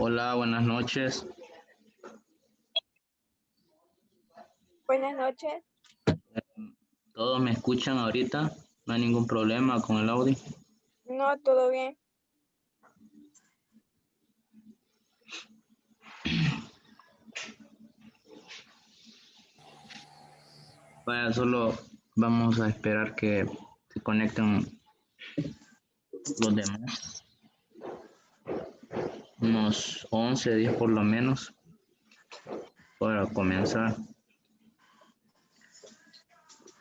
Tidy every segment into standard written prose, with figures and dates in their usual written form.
Hola, buenas noches. Buenas noches. ¿Todos me escuchan ahorita? ¿No hay ningún problema con el audio? No, todo bien. Bueno, solo vamos a esperar que se conecten los demás. Unos 11, 10 por lo menos para comenzar.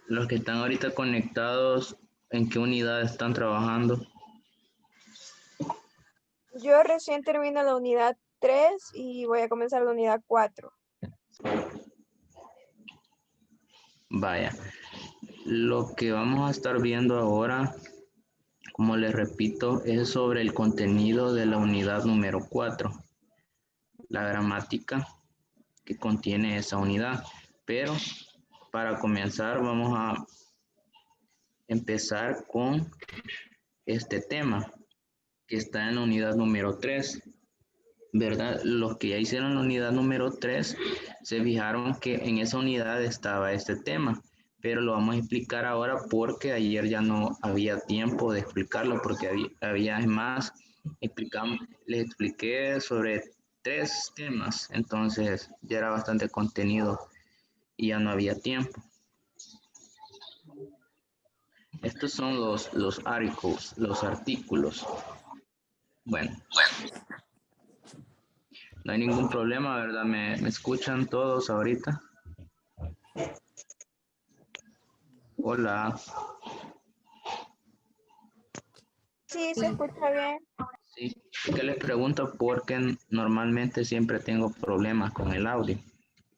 Los que están ahorita conectados, ¿en qué unidad están trabajando? Yo recién termino la unidad 3 y voy a comenzar la unidad 4. Vaya, lo que vamos a estar viendo ahora, como les repito, es sobre el contenido de la unidad número 4, la gramática que contiene esa unidad. Pero para comenzar vamos a empezar con este tema que está en la unidad número 3, ¿verdad? Los que ya hicieron la unidad número 3 se fijaron que en esa unidad estaba este tema, pero lo vamos a explicar ahora porque ayer ya no había tiempo de explicarlo, porque había más, les expliqué sobre 3 temas, entonces ya era bastante contenido y ya no había tiempo. Estos son los articles, los artículos. Bueno, no hay ningún problema, ¿verdad? ¿Me escuchan todos ahorita? Hola. Sí, se escucha bien. Sí, que les pregunto porque normalmente siempre tengo problemas con el audio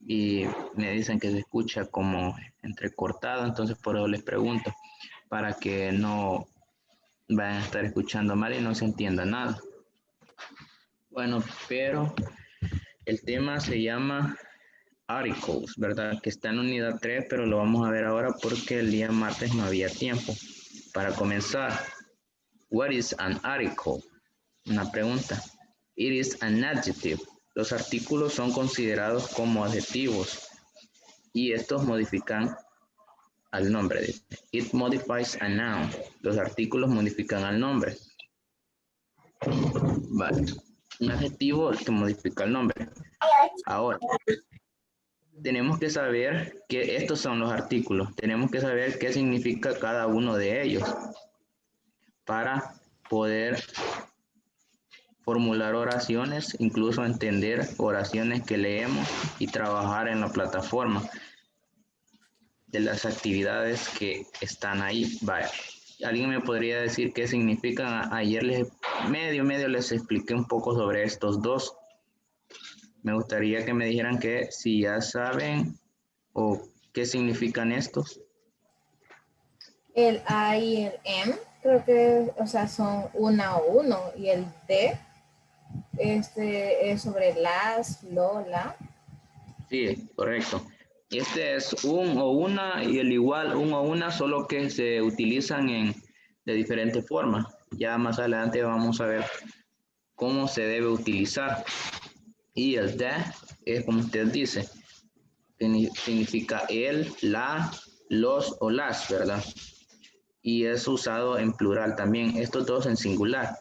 y me dicen que se escucha como entrecortado, entonces por eso les pregunto, para que no vayan a estar escuchando mal y no se entienda nada. Bueno, pero el tema se llama articles, ¿verdad? Que está en unidad 3, pero lo vamos a ver ahora porque el día martes no había tiempo. Para comenzar, what is an article? Una pregunta. It is an adjective. Los artículos son considerados como adjetivos y estos modifican al nombre. It modifies a noun. Los artículos modifican al nombre. Vale. Un adjetivo que modifica el nombre. Ahora, tenemos que saber que estos son los artículos. Tenemos que saber qué significa cada uno de ellos para poder formular oraciones, incluso entender oraciones que leemos y trabajar en la plataforma de las actividades que están ahí. Vaya. ¿Alguien me podría decir qué significan? Ayer medio les expliqué un poco sobre estos dos. Me gustaría que me dijeran que si ya saben o qué significan estos. El I y el M, creo que, o sea, son una o uno, y el D, es sobre las, lo, la. Sí, correcto. Este es un o una y el igual un o una, solo que se utilizan de diferentes formas. Ya más adelante vamos a ver cómo se debe utilizar. Y el that es como usted dice, significa el, la, los o las, ¿verdad? Y es usado en plural también, estos dos en singular.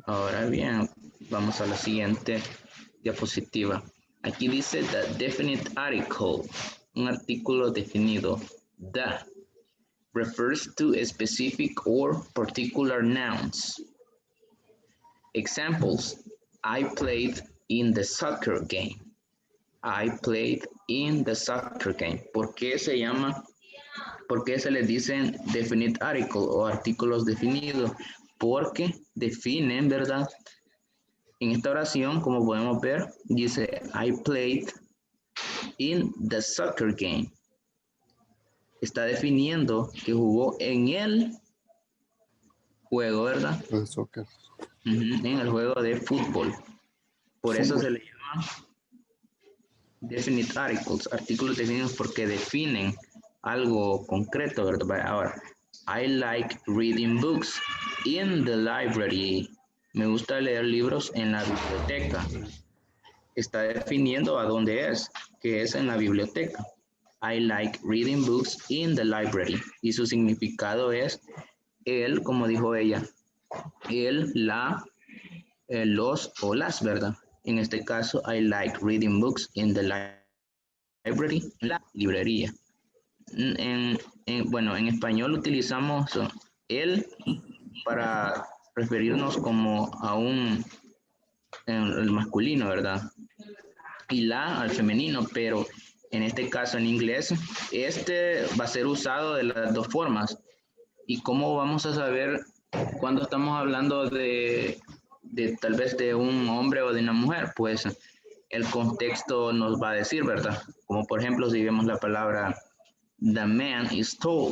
Ahora bien, vamos a la siguiente diapositiva. Aquí dice the definite article, un artículo definido. The refers to specific or particular nouns. Examples: I played in the soccer game. I played in the soccer game. ¿Por qué se les dicen definite article o artículos definidos? Porque definen, ¿verdad? En esta oración, como podemos ver, dice I played in the soccer game. Está definiendo que jugó en el juego, ¿verdad? El soccer. En el juego de fútbol. Por eso se le llama definite articles, artículos definidos porque definen algo concreto, ¿verdad? Ahora, I like reading books in the library. Me gusta leer libros en la biblioteca. Está definiendo a dónde es, que es en la biblioteca. I like reading books in the library. Y su significado es él, como dijo ella, él, la, los o las, ¿verdad? En este caso, I like reading books in the library, en la librería. Bueno, en español utilizamos él para referirnos como a el masculino, ¿verdad? Y la al femenino, pero en este caso en inglés, este va a ser usado de las dos formas. ¿Y cómo vamos a saber cuando estamos hablando de tal vez de un hombre o de una mujer? Pues el contexto nos va a decir, ¿verdad? Como por ejemplo, si vemos la palabra the man is tall,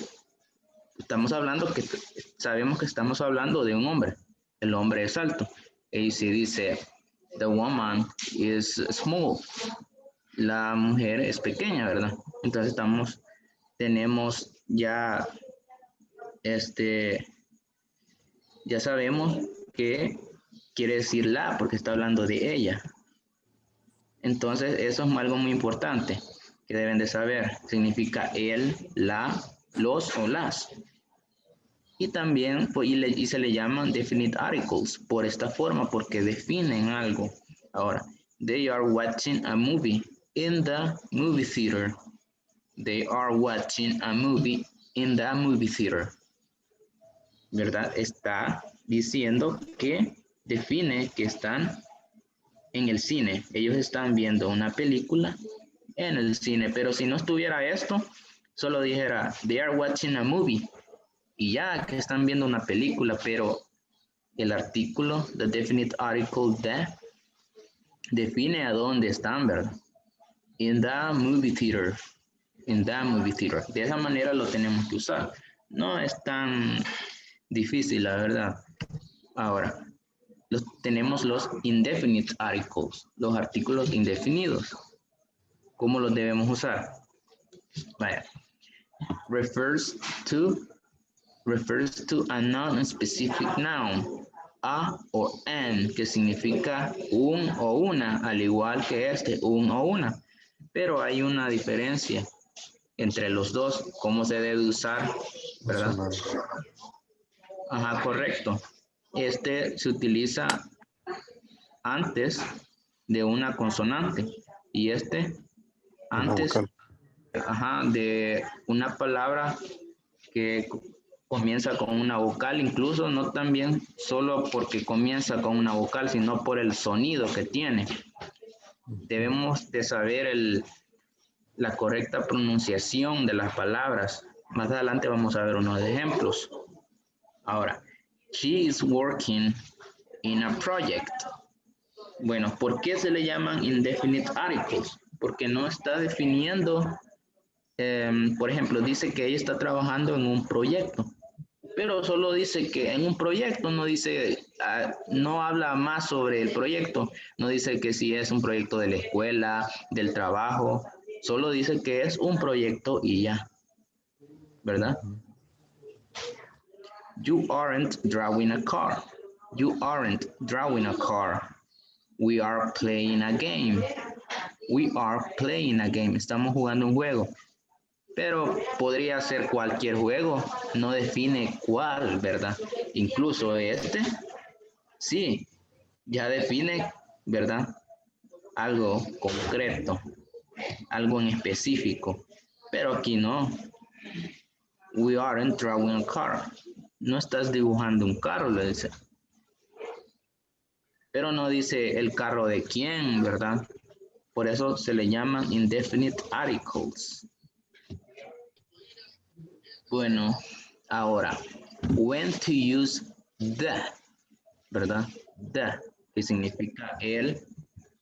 estamos hablando que sabemos que estamos hablando de un hombre. El hombre es alto. Y si dice the woman is small, la mujer es pequeña, ¿verdad? Entonces tenemos ya ya sabemos que quiere decir la porque está hablando de ella. Entonces eso es algo muy importante que deben de saber. Significa él, la, los o las. Y también pues, y se le llaman definite articles por esta forma porque definen algo. Ahora, they are watching a movie in the movie theater. They are watching a movie in the movie theater. ¿Verdad? Está diciendo que define que están en el cine. Ellos están viendo una película en el cine. Pero si no estuviera esto, solo dijera, they are watching a movie. Y ya que están viendo una película, pero el artículo, the definite article the, define a dónde están, ¿verdad? In the movie theater. In the movie theater. De esa manera lo tenemos que usar. No es tan difícil, la verdad. Ahora, tenemos los indefinite articles, los artículos indefinidos. ¿Cómo los debemos usar? Vaya. Refers to a non-specific noun, a o an, que significa un o una, al igual que un o una. Pero hay una diferencia entre los dos, cómo se debe usar, ¿verdad? Ajá, correcto. Se utiliza antes de una consonante y antes de una palabra que comienza con una vocal, incluso no también solo porque comienza con una vocal, sino por el sonido que tiene. Debemos de saber la correcta pronunciación de las palabras. Más adelante vamos a ver unos ejemplos. Ahora, she is working in a project. Bueno, ¿por qué se le llaman indefinite articles? Porque no está definiendo, por ejemplo, dice que ella está trabajando en un proyecto, pero solo dice que en un proyecto, no dice, no habla más sobre el proyecto, no dice que si es un proyecto de la escuela, del trabajo, solo dice que es un proyecto y ya, ¿verdad? You aren't drawing a car. You aren't drawing a car. We are playing a game. We are playing a game. Estamos jugando un juego. Pero podría ser cualquier juego. No define cuál, ¿verdad? Incluso sí, ya define, ¿verdad? Algo concreto, algo en específico. Pero aquí no. We aren't drawing a car. No estás dibujando un carro, le dice. Pero no dice el carro de quién, ¿verdad? Por eso se le llaman indefinite articles. Bueno, ahora, when to use the, ¿verdad? The, que significa el,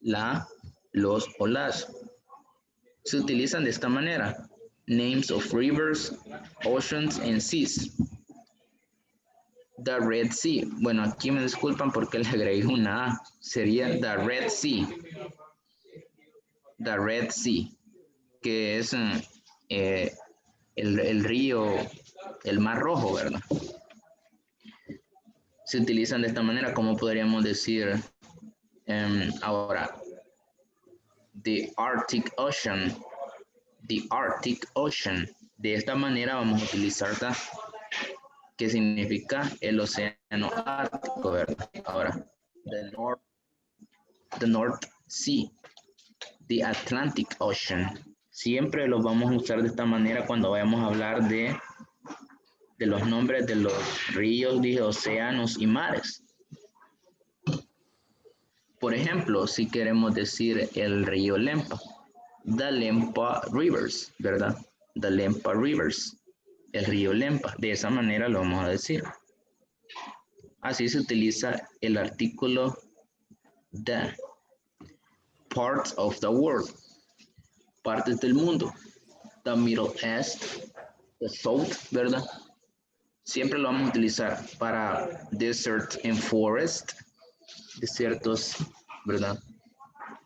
la, los o las. Se utilizan de esta manera. Names of rivers, oceans and seas. The Red Sea. Bueno, aquí me disculpan porque le agregué una A. Sería The Red Sea. The Red Sea. Que es el río, el mar rojo, ¿verdad? Se utilizan de esta manera, como podríamos decir ahora, the Arctic Ocean, the Arctic Ocean. De esta manera vamos a utilizar que significa el océano ártico, ¿verdad? Ahora, the North Sea, the Atlantic Ocean. Siempre los vamos a usar de esta manera cuando vayamos a hablar de los nombres de los ríos, de océanos y mares. Por ejemplo, si queremos decir el río Lempa, the Lempa Rivers, ¿verdad? The Lempa Rivers, el río Lempa. De esa manera lo vamos a decir. Así se utiliza el artículo the. Parts of the world, partes del mundo. The Middle East, the South, ¿verdad? Siempre lo vamos a utilizar para desert and forest, desiertos, ¿verdad?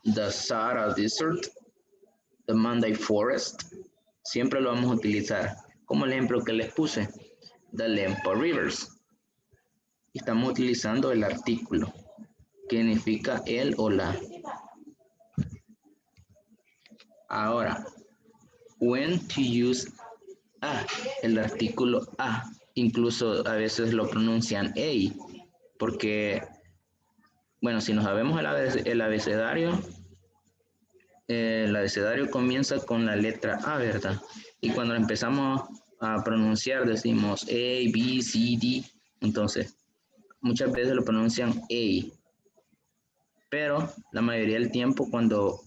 The Sahara Desert, the Mandai Forest, siempre lo vamos a utilizar. Como el ejemplo que les puse, the Lempa Rivers. Estamos utilizando el artículo, que significa el o la. Ahora, when to use a, el artículo a, incluso a veces lo pronuncian a, porque, bueno, si no sabemos el abecedario comienza con la letra A, ¿verdad? Y cuando empezamos a pronunciar decimos A, B, C, D, entonces muchas veces lo pronuncian A, pero la mayoría del tiempo cuando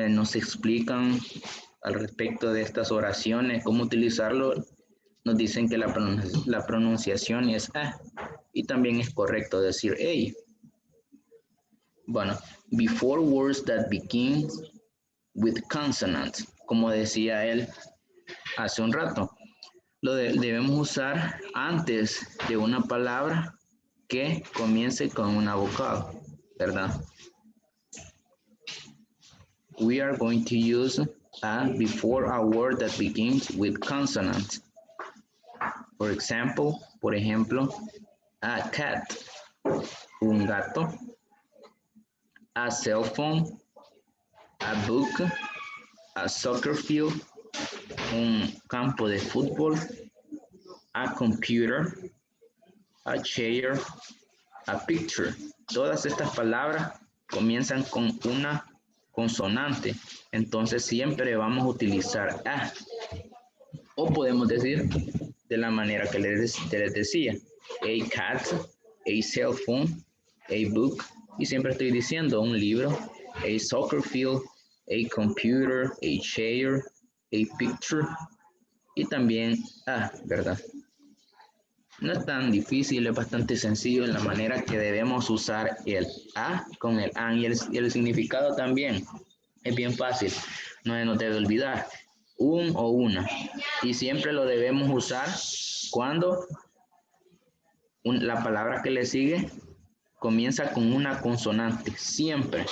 nos explican al respecto de estas oraciones, cómo utilizarlo, nos dicen que la pronunciación es A y también es correcto decir A. Bueno, before words that begin with consonants, como decía él hace un rato, lo debemos usar antes de una palabra que comience con una vocal, ¿verdad? We are going to use a before a word that begins with consonants. For example, por ejemplo, a cat, un gato, a cell phone, a book, a soccer field, un campo de fútbol, a computer, a chair, a picture. Todas estas palabras comienzan con una consonante, entonces siempre vamos a utilizar a, o podemos decir de la manera que les decía, a cat, a cell phone, a book, y siempre estoy diciendo un libro, a soccer field, a computer, a chair, a picture, y también a, ¿verdad? No es tan difícil, es bastante sencillo en la manera que debemos usar el a con el an y el significado también. Es bien fácil, no se nos debe olvidar. Un o una. Y siempre lo debemos usar cuando la palabra que le sigue comienza con una consonante. Siempre.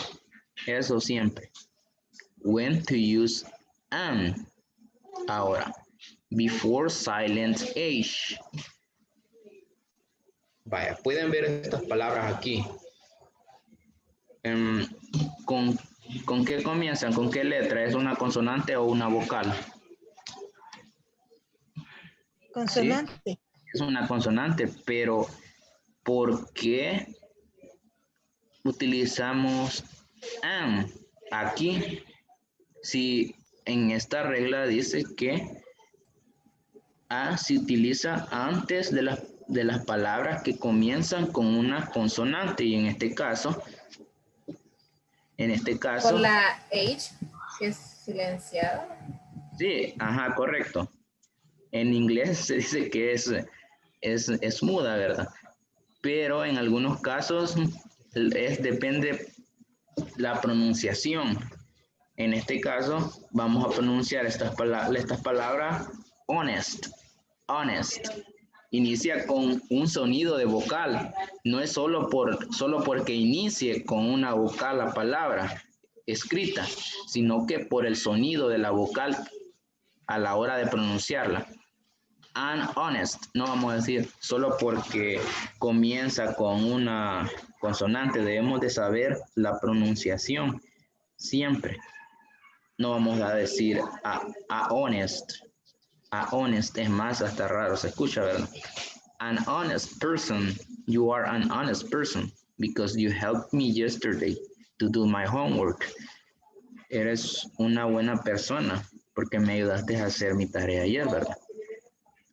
Eso siempre. When to use an. Ahora. Before silent age. Vaya, pueden ver estas palabras aquí. ¿Con qué comienzan? ¿Con qué letra? ¿Es una consonante o una vocal? Consonante. ¿Sí? Es una consonante, pero ¿por qué utilizamos an aquí? Si en esta regla dice que a se utiliza antes de las palabras que comienzan con una consonante y en este caso por la H, que es silenciada. Sí, ajá, correcto. En inglés se dice que es muda, ¿verdad? Pero en algunos casos depende la pronunciación. En este caso vamos a pronunciar estas palabras honest, honest. Inicia con un sonido de vocal, no es solo porque inicie con una vocal la palabra escrita, sino que por el sonido de la vocal a la hora de pronunciarla. An honest, no vamos a decir solo porque comienza con una consonante, debemos de saber la pronunciación siempre. No vamos a decir a honest. A honest es más hasta raro, se escucha, ¿verdad? An honest person, you are an honest person because you helped me yesterday to do my homework. Eres una buena persona porque me ayudaste a hacer mi tarea ayer, ¿verdad?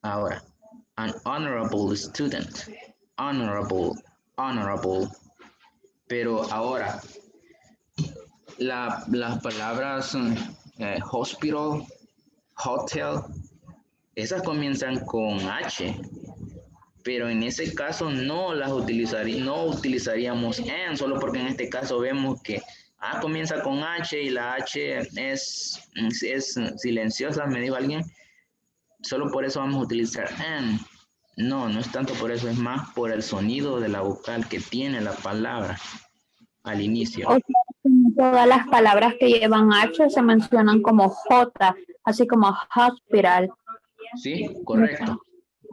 Ahora, an honorable student. Honorable, honorable. Pero ahora, las palabras hospital, hotel, esas comienzan con H. Pero en ese caso no utilizaríamos en, solo porque en este caso vemos que A comienza con H y la H es silenciosa, me dijo alguien. Solo por eso vamos a utilizar en. No, no es tanto por eso, es más por el sonido de la vocal que tiene la palabra al inicio. O sea, todas las palabras que llevan H se mencionan como J, así como hospital. Sí, correcto.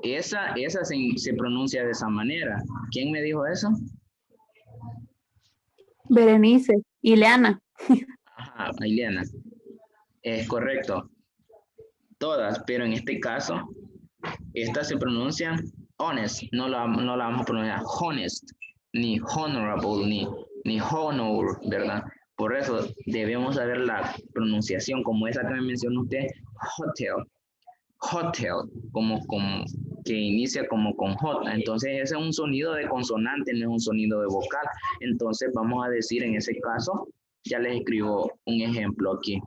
Esa se pronuncia de esa manera. ¿Quién me dijo eso? Berenice, Ileana. Ajá, Ileana. Es correcto. Todas, pero en este caso, estas se pronuncian honest. No la vamos a pronunciar honest, ni honorable, ni honor, ¿verdad? Por eso debemos saber la pronunciación, como esa que me mencionó usted, hotel. Hotel, como que inicia como con J. Entonces ese es un sonido de consonante, no es un sonido de vocal. Entonces vamos a decir en ese caso, ya les escribo un ejemplo aquí.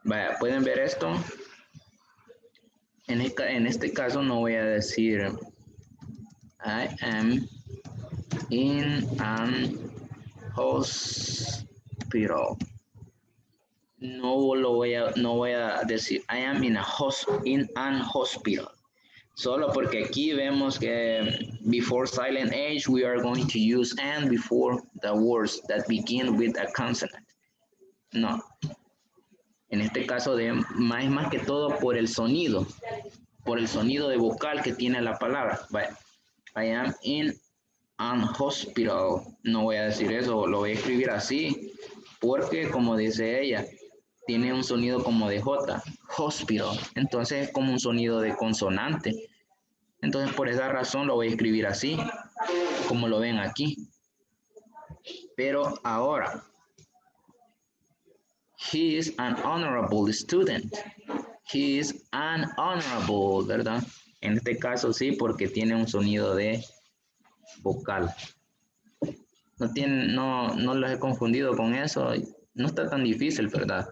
Vaya, ¿pueden ver esto? En este caso no voy a decir I am in an hospital. No voy a decir I am in an hospital. Solo porque aquí vemos que before silent H we are going to use and before the words that begin with a consonant. No. En este caso es más que todo por el sonido de vocal que tiene la palabra. I am in an hospital. No voy a decir eso, lo voy a escribir así, porque como dice ella, tiene un sonido como de J, hospital. Entonces es como un sonido de consonante. Entonces por esa razón lo voy a escribir así, como lo ven aquí. Pero ahora, he is an honorable student. He is an honorable, ¿verdad? En este caso sí, porque tiene un sonido de vocal. No los he confundido con eso. No está tan difícil, ¿verdad?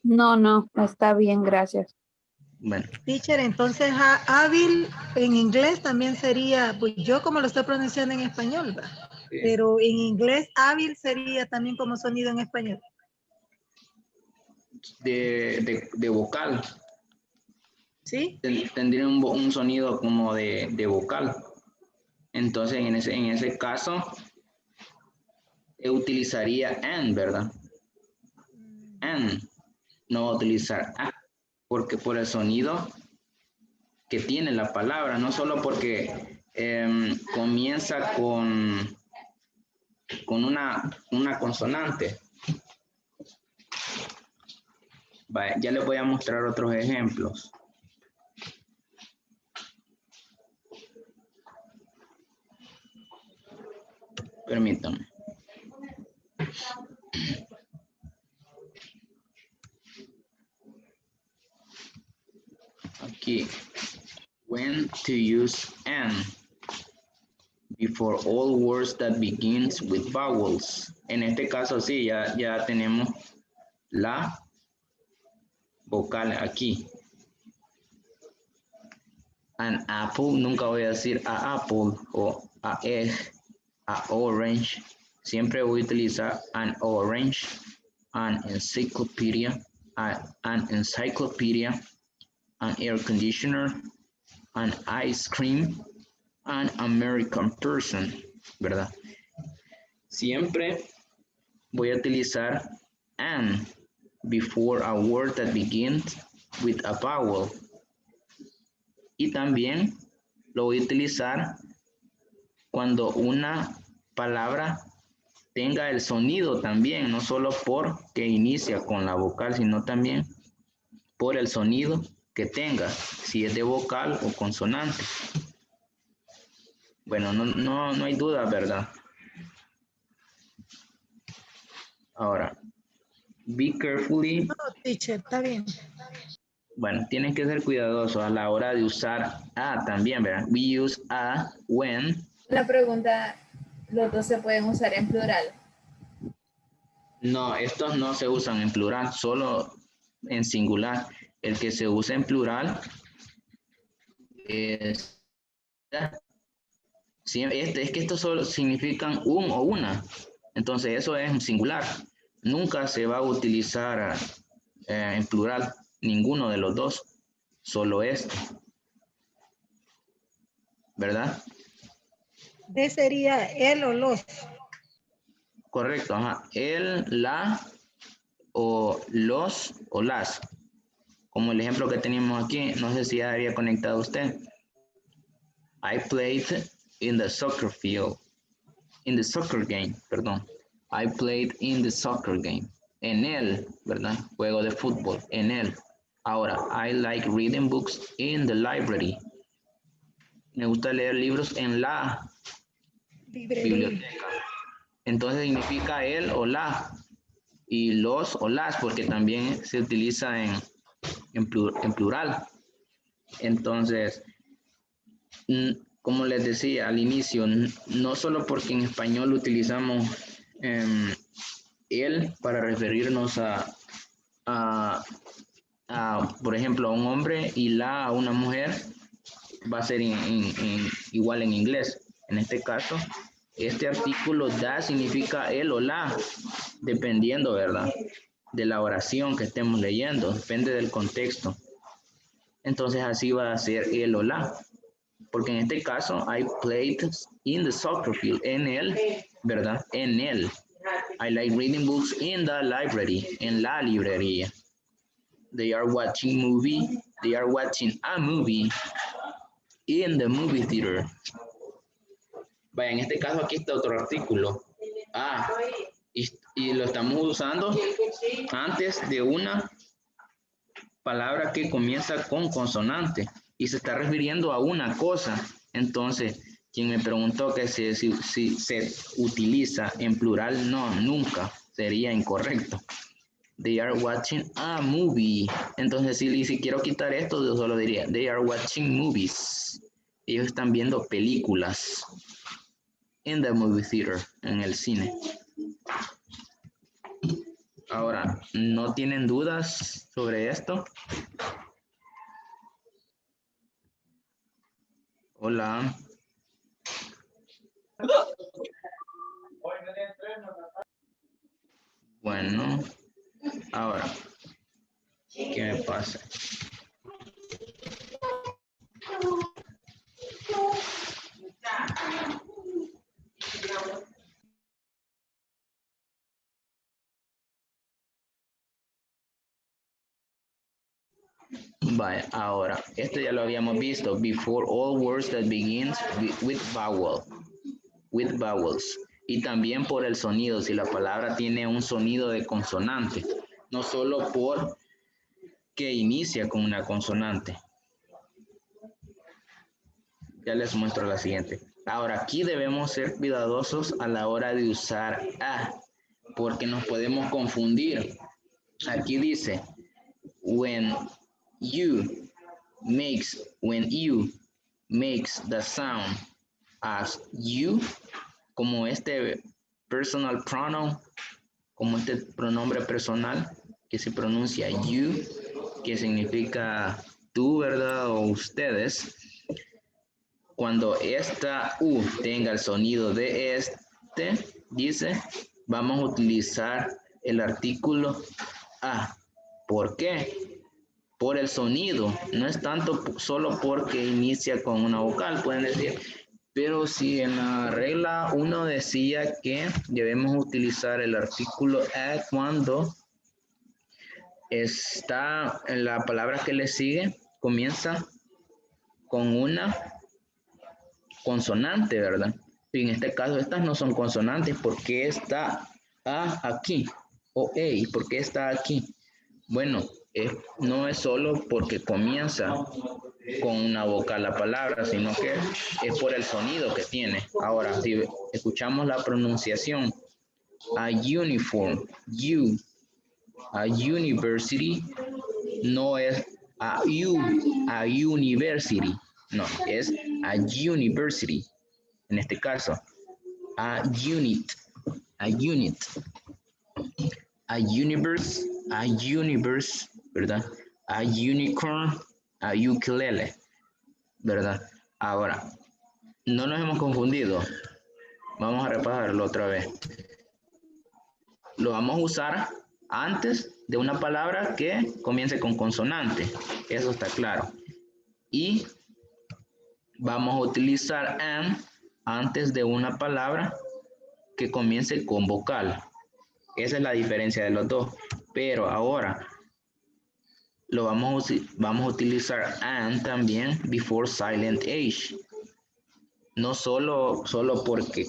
No, está bien, gracias. Bueno. Teacher, entonces hábil en inglés también sería, pues yo como lo estoy pronunciando en español, ¿va? Sí. Pero en inglés hábil sería también como sonido en español. De vocal. ¿Sí? Tendría un sonido como de vocal. Entonces, en ese caso, utilizaría an, ¿verdad? An. No utilizar a, porque por el sonido que tiene la palabra, no solo porque comienza con una consonante. Vale, ya les voy a mostrar otros ejemplos. Permítanme. Aquí, when to use an before all words that begins with vowels. En este caso sí, ya tenemos la vocal aquí. An apple, nunca voy a decir a apple o a egg, a orange. Siempre voy a utilizar an orange, an encyclopedia, an air conditioner, an ice cream, an American person, ¿verdad? Siempre voy a utilizar an before a word that begins with a vowel. Y también lo voy a utilizar cuando una palabra tenga el sonido también, no solo porque inicia con la vocal, sino también por el sonido que tenga, si es de vocal o consonante. Bueno, no hay duda, ¿verdad? Ahora, be carefully. No, teacher, está bien. Bueno, tienen que ser cuidadosos a la hora de usar a también, ¿verdad? We use a when. La pregunta, ¿los dos se pueden usar en plural? No, estos no se usan en plural, solo en singular. El que se usa en plural es... Sí, es que estos solo significan un o una. Entonces eso es en singular. Nunca se va a utilizar en plural ninguno de los dos. Solo este. ¿Verdad? D sería él o los. Correcto. Ajá. El, la o los o las. Como el ejemplo que teníamos aquí. No sé si ya había conectado usted. I played in the soccer field. In the soccer game, perdón. I played in the soccer game. En el, ¿verdad? Juego de fútbol. En el. Ahora, I like reading books in the library. Me gusta leer libros en la biblioteca. Entonces significa el o la. Y los o las, porque también se utiliza en plural. Entonces, como les decía al inicio, no solo porque en español utilizamos él para referirnos por ejemplo, a un hombre y la a una mujer, va a ser igual en inglés. En este caso, este artículo da significa él o la, dependiendo, ¿verdad? De la oración que estemos leyendo, depende del contexto. Entonces así va a ser él o la. Porque en este caso, I played in the soccer field, en él, ¿verdad? En él. I like reading books in the library, en la librería. They are watching a movie in the movie theater. Vaya, en este caso aquí está otro artículo. Y lo estamos usando antes de una palabra que comienza con consonante y se está refiriendo a una cosa. Entonces, quien me preguntó que si se utiliza en plural, no, nunca, sería incorrecto. They are watching a movie. Entonces, si quiero quitar esto, yo solo diría, they are watching movies. Ellos están viendo películas. In the movie theater, en el cine. Ahora, ¿no tienen dudas sobre esto? Hola. Bueno, ahora, ¿qué me pasa? Vale, ahora, esto ya lo habíamos visto. Before all words that begins with vowels. Y también por el sonido, si la palabra tiene un sonido de consonante. No solo por que inicia con una consonante. Ya les muestro la siguiente. Ahora, aquí debemos ser cuidadosos a la hora de usar a, porque nos podemos confundir. Aquí dice, when you makes the sound as you, como este personal pronoun, como este pronombre personal que se pronuncia you, que significa tú, ¿verdad? O ustedes. Cuando esta U tenga el sonido de este, dice, vamos a utilizar el artículo a. ¿Por qué? por el sonido, no es tanto solo porque inicia con una vocal, pueden decir, pero si en la regla 1 decía que debemos utilizar el artículo a cuando está en la palabra que le sigue, comienza con una consonante, ¿verdad? Y en este caso estas no son consonantes, ¿por qué está A aquí? O E, ¿por qué está aquí? Bueno, no es solo porque comienza con una vocal la palabra, sino que es por el sonido que tiene. Ahora, si escuchamos la pronunciación, a uniform, a university, no es a university, no, es a university. En este caso, a unit, a universe, ¿verdad? A unicorn, a ukulele, ¿verdad? Ahora, no nos hemos confundido. Vamos a repasarlo otra vez. Lo vamos a usar antes de una palabra que comience con consonante. Eso está claro. Y vamos a utilizar an antes de una palabra que comience con vocal. Esa es la diferencia de los dos. Pero ahora vamos a utilizar and también before silent age. No solo porque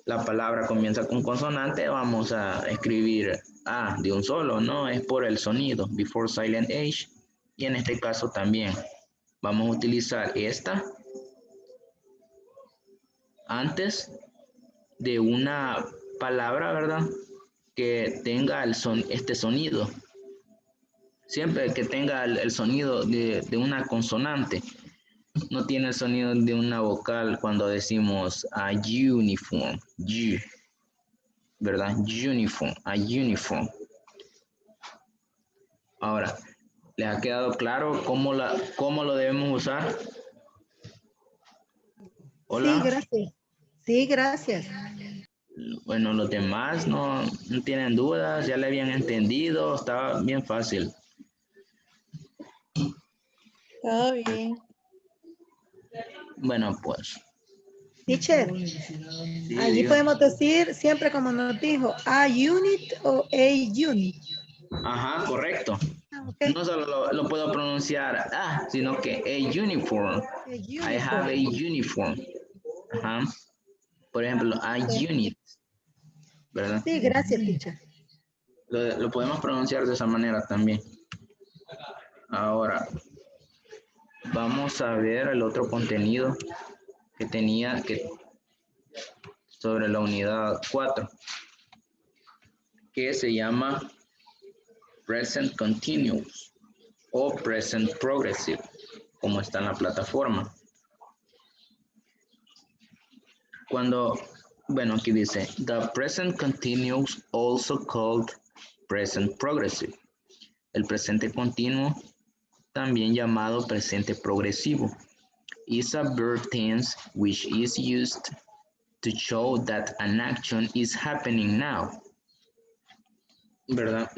la palabra comienza con consonante, vamos a escribir A de un solo, no, es por el sonido, before silent age. Y en este caso también vamos a utilizar esta antes de una palabra, ¿verdad? Que tenga este sonido. Siempre que tenga el sonido de una consonante. No tiene el sonido de una vocal cuando decimos a uniform, ¿verdad? Uniform, a uniform. Ahora, ¿les ha quedado claro cómo lo debemos usar? Hola. Sí, gracias. Sí, gracias. Bueno, los demás no tienen dudas, ya le habían entendido, estaba bien fácil. Todo bien. Bueno, pues. Teacher, Sí, allí diga. podemos decir siempre como nos dijo, a unit o a unit. Ajá, correcto. Okay. No solo lo puedo pronunciar sino que a uniform. I have a uniform. Ajá. Por ejemplo, a unit. ¿Verdad? Sí, gracias, teacher. Lo podemos pronunciar de esa manera también. Ahora, vamos a ver el otro contenido que tenía sobre la unidad 4, que se llama Present Continuous o Present Progressive, como está en la plataforma. Aquí dice, the present continuous, also called present progressive. El presente continuo, también llamado presente progresivo, is a verb tense which is used to show that an action is happening now. ¿Verdad?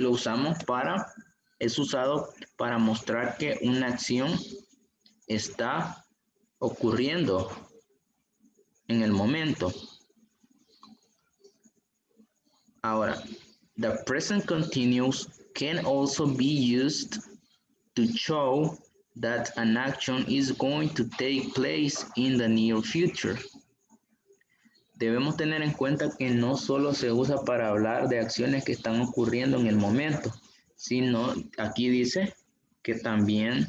Es usado para mostrar que una acción está ocurriendo en el momento. Ahora, the present continuous can also be used to show that an action is going to take place in the near future. Debemos tener en cuenta que no solo se usa para hablar de acciones que están ocurriendo en el momento, sino aquí dice que también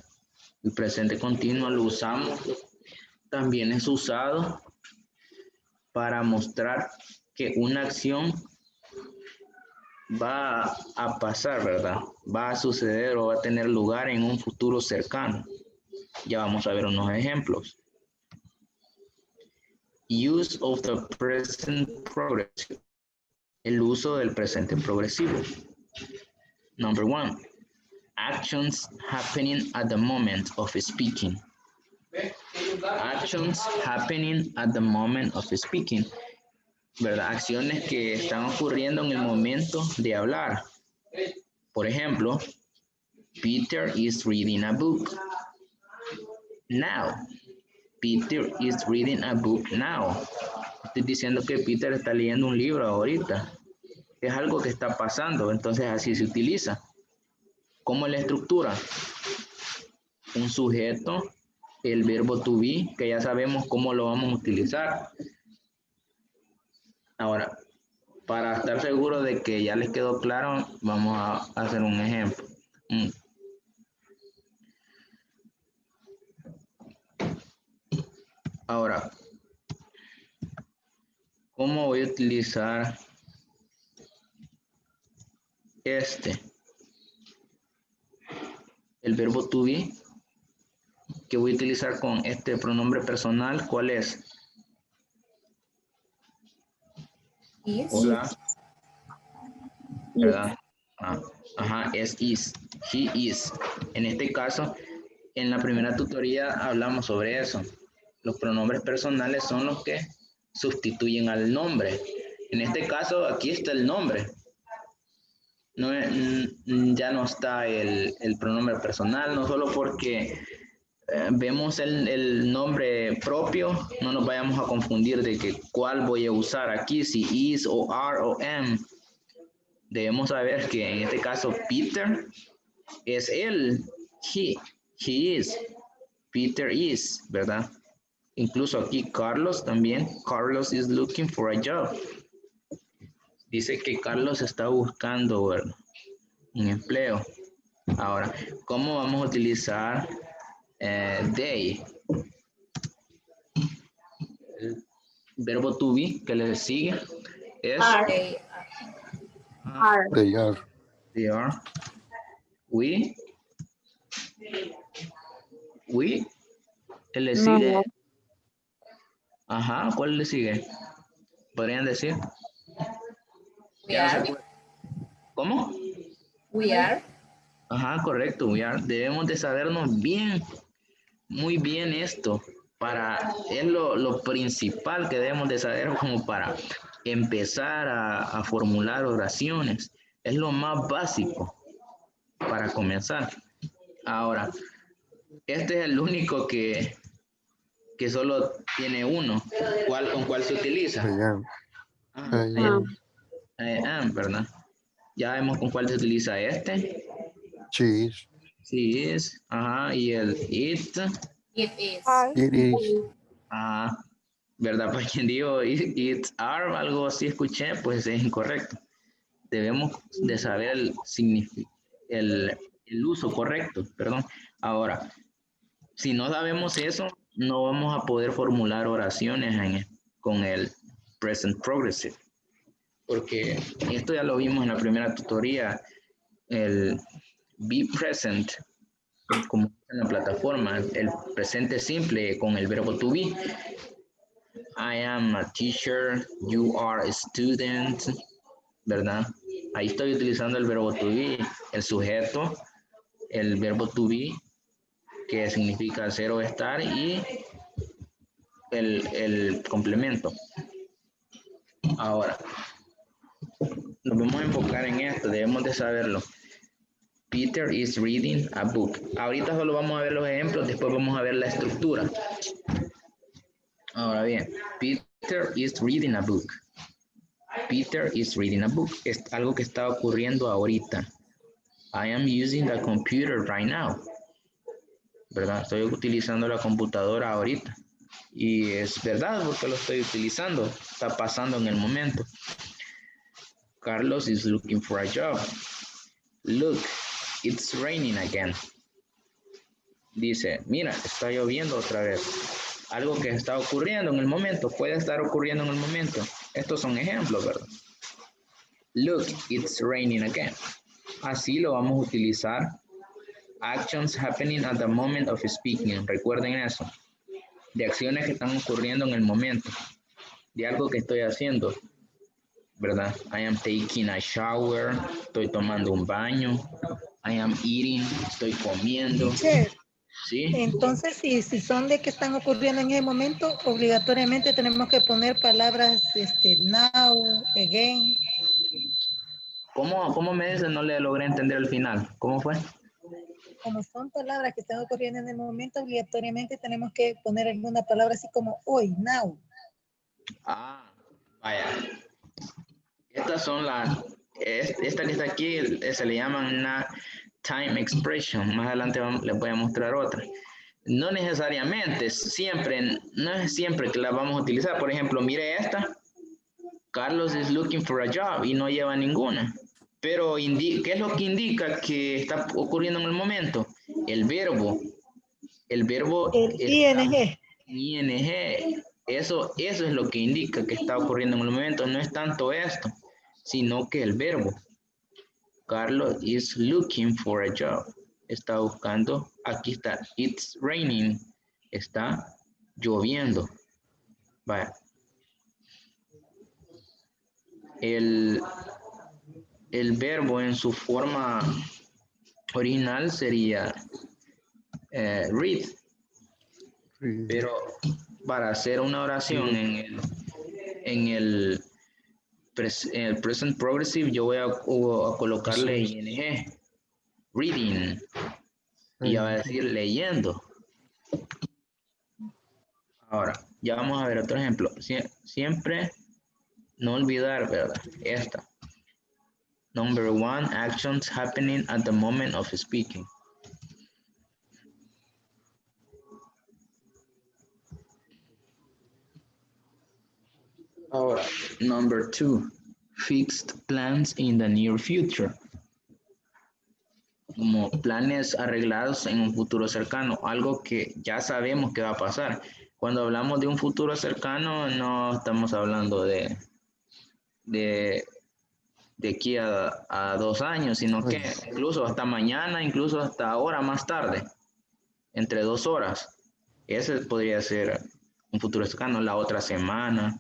el presente continuo lo usamos, también es usado para mostrar que una acción va a pasar, ¿verdad? Va a suceder o va a tener lugar en un futuro cercano. Ya vamos a ver unos ejemplos. Use of the present progressive. El uso del presente progresivo. Number 1. Actions happening at the moment of speaking. Actions happening at the moment of speaking. ¿Verdad? Acciones que están ocurriendo en el momento de hablar. Por ejemplo, Peter is reading a book. Now. Peter is reading a book now. Estoy diciendo que Peter está leyendo un libro ahorita. Es algo que está pasando, entonces así se utiliza. ¿Cómo es la estructura? Un sujeto, el verbo to be, que ya sabemos cómo lo vamos a utilizar. Ahora, para estar seguro de que ya les quedó claro, vamos a hacer un ejemplo. Ahora, ¿cómo voy a utilizar el verbo to be, que voy a utilizar con este pronombre personal? ¿Cuál es? Is. Hola. ¿Verdad? Ajá, is. He is. En este caso, en la primera tutoría hablamos sobre eso. Los pronombres personales son los que sustituyen al nombre. En este caso, aquí está el nombre. No, ya no está el pronombre personal, no solo porque vemos el nombre propio, no nos vayamos a confundir de que cuál voy a usar aquí, si is o are o am. Debemos saber que en este caso Peter es él, he is, Peter is, ¿verdad? Incluso aquí Carlos también, Carlos is looking for a job. Dice que Carlos está buscando, ¿verdad?, un empleo. Ahora, ¿cómo vamos a utilizar they? El verbo to be que le sigue es Are. They are. They are. We. ¿Qué le sigue? No. Ajá, ¿cuál le sigue? ¿Podrían decir? We Ya no se are. puede. ¿Cómo? We are. Ajá, correcto, we are. Debemos de sabernos bien, muy bien esto. Es lo principal que debemos de saber como para empezar a formular oraciones. Es lo más básico para comenzar. Ahora, este es el único que solo tiene uno. ¿Con cuál se utiliza? I am. Ah, I am. I am, ¿verdad? Ya vemos con cuál se utiliza este. She is. Sí es. Ajá, y el it. It is. I. It is. Ajá, ¿verdad? Para quien digo it's are, algo así escuché, pues es incorrecto. Debemos de saber el uso correcto, perdón. Ahora, si no sabemos eso, no vamos a poder formular oraciones con el present progressive. Porque esto ya lo vimos en la primera tutoría, el be present, como en la plataforma, el presente simple con el verbo to be. I am a teacher, you are a student, ¿verdad? Ahí estoy utilizando el verbo to be, el sujeto, el verbo to be, que significa ser o estar, y el complemento. Ahora, nos vamos a enfocar en esto, debemos de saberlo. Peter is reading a book. Ahorita solo vamos a ver los ejemplos, después vamos a ver la estructura. Ahora bien, Peter is reading a book. Peter is reading a book. Es algo que está ocurriendo ahorita. I am using the computer right now. ¿Verdad? Estoy utilizando la computadora ahorita. Y es verdad porque lo estoy utilizando. Está pasando en el momento. Carlos is looking for a job. Look, it's raining again. Dice, mira, está lloviendo otra vez. Algo que está ocurriendo en el momento. Puede estar ocurriendo en el momento. Estos son ejemplos, ¿verdad? Look, it's raining again. Así lo vamos a utilizar. Actions happening at the moment of speaking. Recuerden eso. De acciones que están ocurriendo en el momento. De algo que estoy haciendo. ¿Verdad? I am taking a shower. Estoy tomando un baño. I am eating. Estoy comiendo. Teacher, ¿Sí? entonces, si son de que están ocurriendo en ese momento, obligatoriamente tenemos que poner palabras now, again. ¿Cómo me dice? No le logré entender el final. ¿Cómo fue? como son palabras que están ocurriendo en el momento, obligatoriamente tenemos que poner alguna palabra así como hoy, now. Ah, vaya. Estas son esta que está aquí se le llaman una time expression. Más adelante les voy a mostrar otra. No necesariamente, no es siempre que la vamos a utilizar. Por ejemplo, mire esta. Carlos is looking for a job y no lleva ninguna. Pero, ¿qué es lo que indica que está ocurriendo en el momento? El verbo. El verbo. El ING. ING. Eso es lo que indica que está ocurriendo en el momento. No es tanto esto, sino que el verbo. Carlos is looking for a job. Está buscando. Aquí está. It's raining. Está lloviendo. Vaya. El verbo en su forma original sería read. Pero para hacer una oración en el present progressive, yo voy a colocarle ing. Reading. Y ya va a decir leyendo. Ahora, ya vamos a ver otro ejemplo. Siempre no olvidar, ¿verdad? Esta. Number 1, actions happening at the moment of speaking. Ahora, number 2, fixed plans in the near future. Como planes arreglados en un futuro cercano, algo que ya sabemos que va a pasar. Cuando hablamos de un futuro cercano, no estamos hablando de aquí a 2 años, sino que incluso hasta mañana, incluso hasta ahora más tarde, entre 2 horas. Ese podría ser un futuro cercano, la otra semana.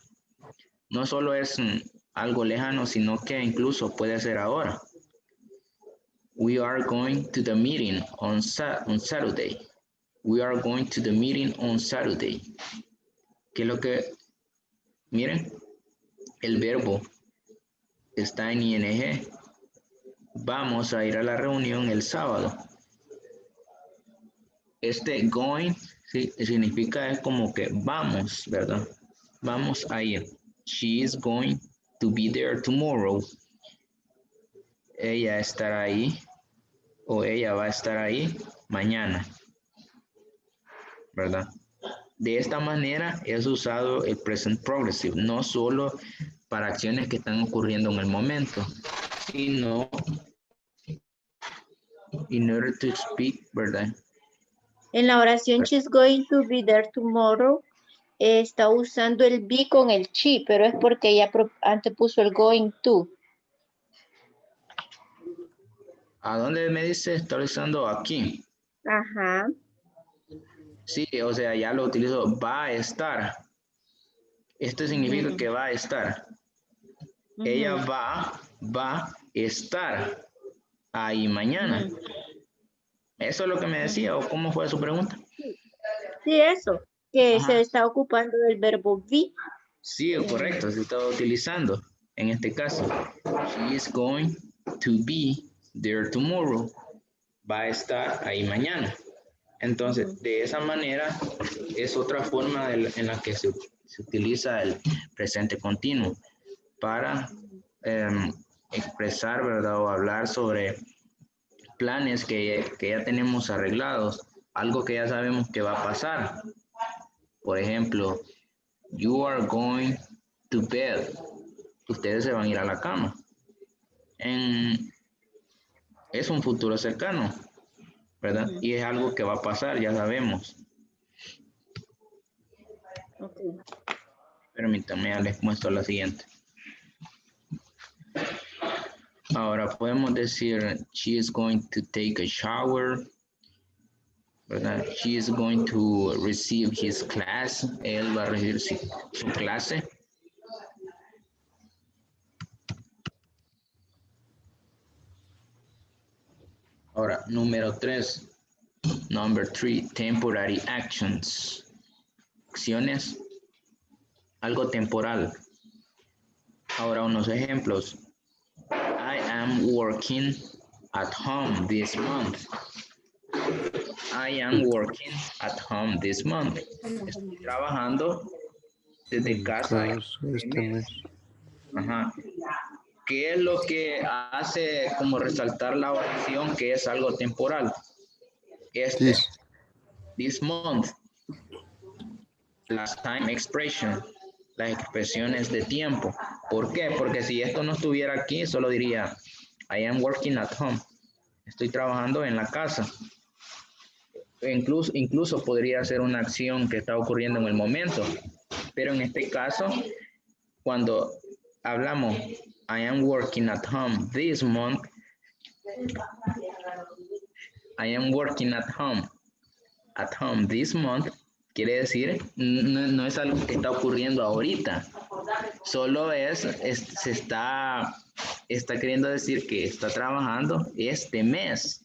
No solo es algo lejano, sino que incluso puede ser ahora. We are going to the meeting on Saturday. We are going to the meeting on Saturday. ¿Qué es lo que? Miren, el verbo está en ing. Vamos a ir a la reunión el sábado. Este going sí, significa es como que vamos, ¿verdad? Vamos a ir. She is going to be there tomorrow. Ella estará ahí o ella va a estar ahí mañana, ¿verdad? De esta manera es usado el present progressive, no solo para acciones que están ocurriendo en el momento, sino in order to speak, ¿verdad? En la oración she's going to be there tomorrow, está usando el be con el she, pero es porque ella antes puso el going to. ¿A dónde me dice? Está usando aquí. Ajá. Sí, o sea, ya lo utilizo, va a estar. Esto significa que va a estar. Ella va a estar ahí mañana. ¿Eso es lo que me decía o cómo fue su pregunta? Sí, eso, que se está ocupando del verbo be. Sí, correcto, se está utilizando en este caso. She is going to be there tomorrow. Va a estar ahí mañana. Entonces, de esa manera es otra forma en la que se utiliza el presente continuo para expresar, ¿verdad? O hablar sobre planes que ya tenemos arreglados, algo que ya sabemos que va a pasar. Por ejemplo, you are going to bed. Ustedes se van a ir a la cama. Es un futuro cercano, ¿verdad? Y es algo que va a pasar, ya sabemos. Okay. Permítanme, ya les muestro la siguiente. Ahora podemos decir, she is going to take a shower, ¿verdad? She is going to receive his class. Él va a recibir su clase. Ahora, número 3. Number 3, temporary actions. Acciones, algo temporal. Ahora unos ejemplos. I am working at home this month. I am working at home this month. Estoy trabajando desde casa Este mes. Ajá. ¿Qué es lo que hace como resaltar la oración que es algo temporal? This month. Last time expression. Las expresiones de tiempo. ¿Por qué? Porque si esto no estuviera aquí, solo diría I am working at home. Estoy trabajando en la casa. Incluso podría ser una acción que está ocurriendo en el momento. Pero en este caso, cuando hablamos I am working at home this month, I am working at home this month, quiere decir, no es algo que está ocurriendo ahorita, solo se está queriendo decir que está trabajando este mes,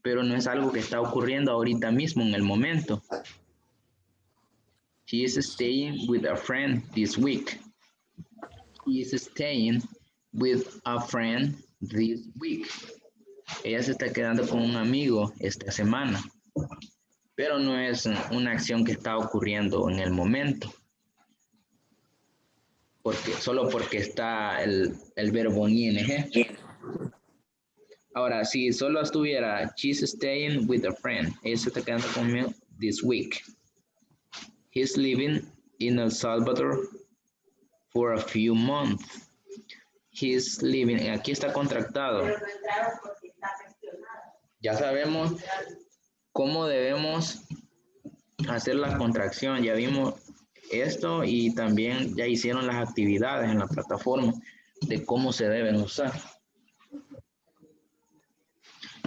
pero no es algo que está ocurriendo ahorita mismo en el momento. He is staying with a friend this week. He is staying with a friend this week. Ella se está quedando con un amigo esta semana, pero no es una acción que está ocurriendo en el momento. Solo porque está el verbo ing. Ahora, si solo estuviera she's staying with a friend, ella se está quedando conmigo this week. He's living in El Salvador for a few months. He's living, aquí está contractado. Ya sabemos cómo debemos hacer la contracción. Ya vimos esto y también ya hicieron las actividades en la plataforma de cómo se deben usar.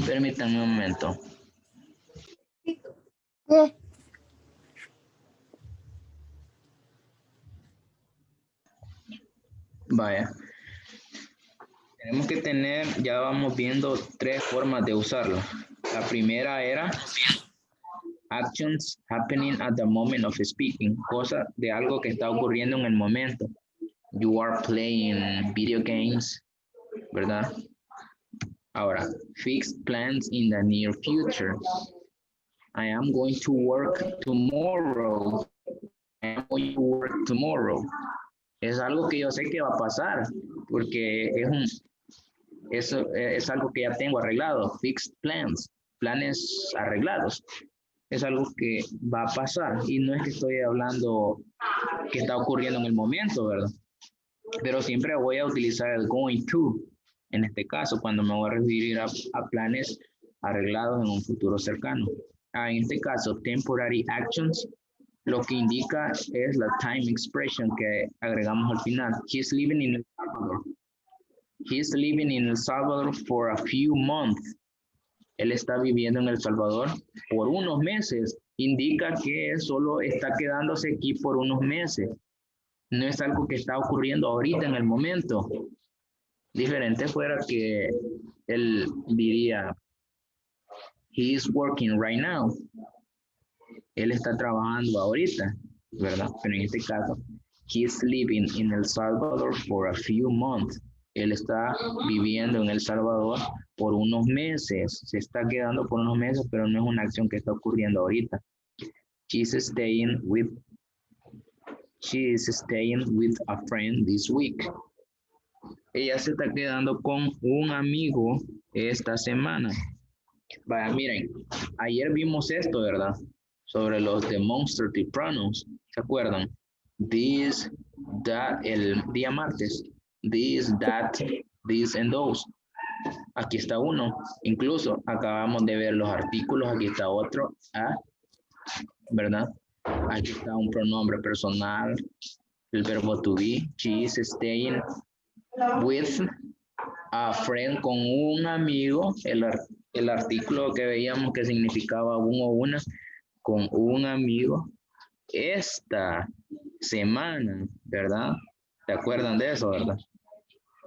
Permítanme un momento. Vaya. Tenemos que tener, ya vamos viendo 3 formas de usarlo. La primera era actions happening at the moment of speaking, cosa de algo que está ocurriendo en el momento. You are playing video games, ¿verdad? Ahora, fixed plans in the near future. I am going to work tomorrow. I am going to work tomorrow. Es algo que yo sé que va a pasar, porque es algo que ya tengo arreglado. Fixed plans, planes arreglados. Es algo que va a pasar y no es que estoy hablando que está ocurriendo en el momento, ¿verdad? Pero siempre voy a utilizar el going to, en este caso, cuando me voy a referir a planes arreglados en un futuro cercano. En este caso, temporary actions, lo que indica es la time expression que agregamos al final. He's living in El Salvador. He's living in El Salvador for a few months. Él está viviendo en El Salvador por unos meses. Indica que solo está quedándose aquí por unos meses. No es algo que está ocurriendo ahorita en el momento. Diferente fuera que él diría, he is working right now. Él está trabajando ahorita, ¿verdad? Pero en este caso, he is living in El Salvador for a few months. Él está viviendo en El Salvador por unos meses. Se está quedando por unos meses, pero no es una acción que está ocurriendo ahorita. She's staying with a friend this week. Ella se está quedando con un amigo esta semana. Vaya, miren, ayer vimos esto, ¿verdad? Sobre los demonstrative pronouns. ¿Se acuerdan? This, that, el día martes. This, that, this, and those. Aquí está uno. Incluso acabamos de ver los artículos. Aquí está otro. ¿Verdad? Aquí está un pronombre personal. El verbo to be. She is staying with a friend, con un amigo. El artículo que veíamos que significaba un o una, con un amigo esta semana, ¿verdad? ¿Se acuerdan de eso, verdad?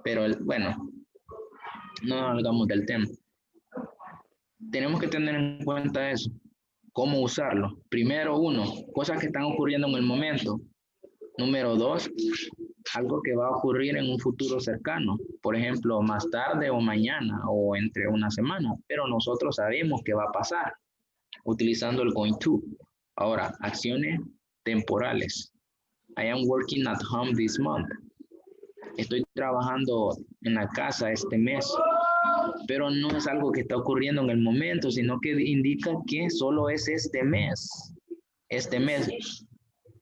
Pero bueno, no hablamos del tema. Tenemos que tener en cuenta eso. ¿Cómo usarlo? Primero, 1, cosas que están ocurriendo en el momento. Número 2, algo que va a ocurrir en un futuro cercano. Por ejemplo, más tarde o mañana o entre una semana. Pero nosotros sabemos que va a pasar. utilizando el going to. Ahora, acciones temporales. I am working at home this month. Estoy trabajando en la casa este mes, pero no es algo que está ocurriendo en el momento, sino que indica que solo es este mes. Este mes.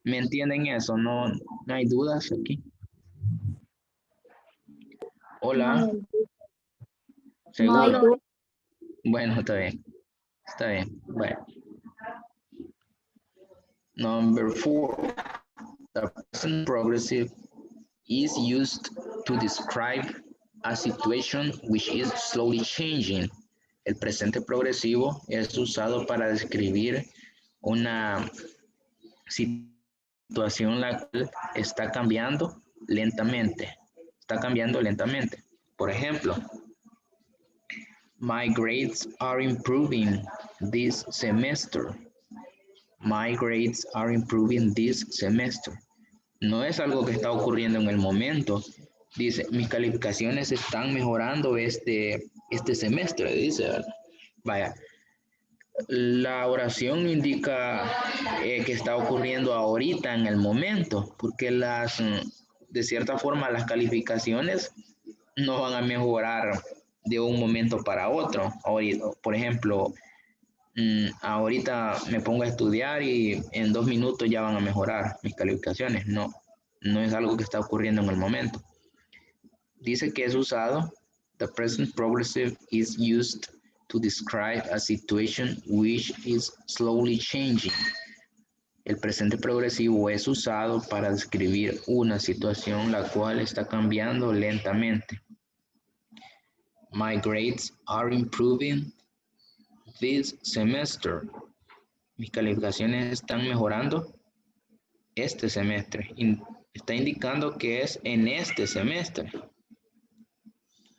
¿Me entienden eso? No hay dudas aquí. Hola. No hay ¿Seguro? duda. Bueno, está bien. Está bien. Bueno. Number 4. The present progressive is used to describe a situation which is slowly changing. El presente progresivo es usado para describir una situación la cual está cambiando lentamente. Está cambiando lentamente. Por ejemplo, my grades are improving this semester. My grades are improving this semester. No es algo que está ocurriendo en el momento. Dice, mis calificaciones están mejorando este semestre, dice, ¿verdad? Vaya, la oración indica que está ocurriendo ahorita en el momento, porque de cierta forma las calificaciones no van a mejorar de un momento para otro. Ahorita, por ejemplo, ahorita me pongo a estudiar y en 2 minutos ya van a mejorar mis calificaciones. No es algo que está ocurriendo en el momento. Dice que es usado, the present progressive is used to describe a situation which is slowly changing. El presente progresivo es usado para describir una situación la cual está cambiando lentamente. My grades are improving this semester. Mis calificaciones están mejorando este semestre. Está indicando que es en este semestre.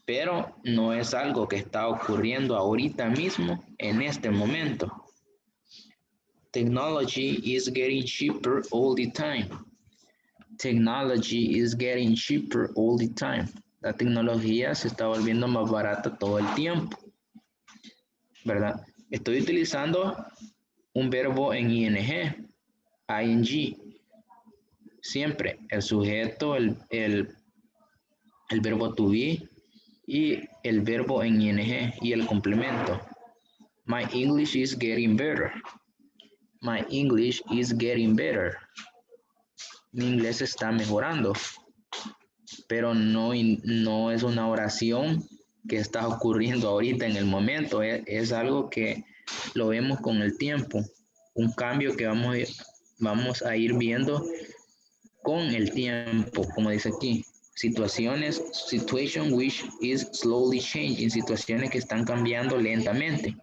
Pero no es algo que está ocurriendo ahorita mismo, en este momento. Technology is getting cheaper all the time. Technology is getting cheaper all the time. La tecnología se está volviendo más barata todo el tiempo. ¿Verdad? Estoy utilizando un verbo en ing, siempre el sujeto, el verbo to be y el verbo en ing y el complemento. My English is getting better. My English is getting better. Mi inglés está mejorando, pero no es una oración que está ocurriendo ahorita en el momento. Es algo que lo vemos con el tiempo, un cambio que vamos a ir viendo con el tiempo, como dice aquí. Situation which is slowly changing, situaciones que están cambiando lentamente.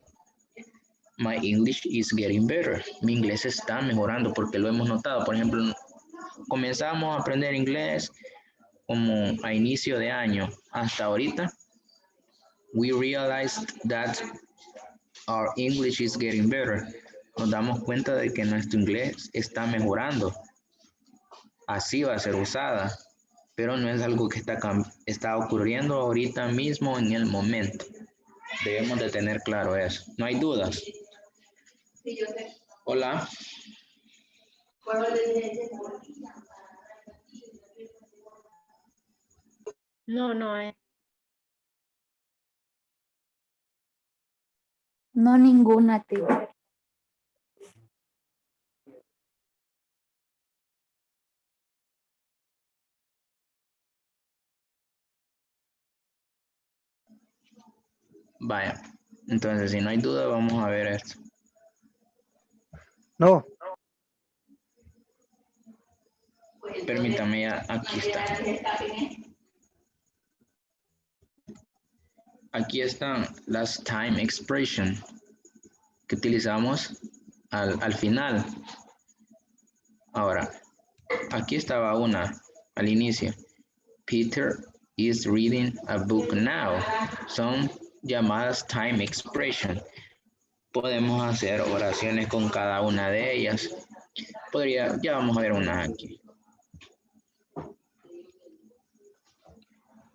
My English is getting better. Mi inglés está mejorando porque lo hemos notado. Por ejemplo, comenzamos a aprender inglés como a inicio de año hasta ahorita. We realized that our English is getting better. Nos damos cuenta de que nuestro inglés está mejorando. Así va a ser usada, pero no es algo que está ocurriendo ahorita mismo en el momento. Debemos de tener claro eso. ¿No hay dudas? Hola. No hay. No ninguna, tío. Vaya. Entonces, si no hay duda, vamos a ver esto. No. Permítame, aquí está. Aquí están las time expression que utilizamos al final. Ahora, aquí estaba una al inicio. Peter is reading a book now. Son llamadas time expression. Podemos hacer oraciones con cada una de ellas. Ya vamos a ver una aquí.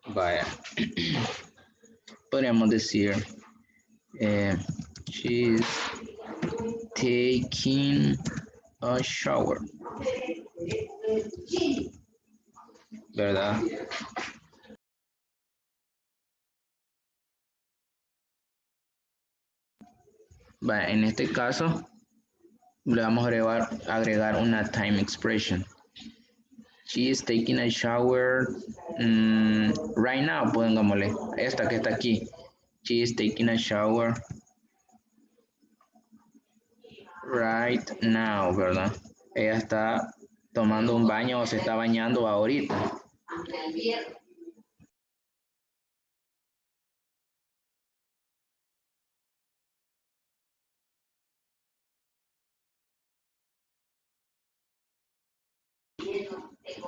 Vaya. Podríamos decir, she's taking a shower. ¿Verdad? Vale, en este caso le vamos a agregar una time expression. She is taking a shower right now, pongámosle. Esta que está aquí. She is taking a shower right now, ¿verdad? Ella está tomando un baño o se está bañando ahorita.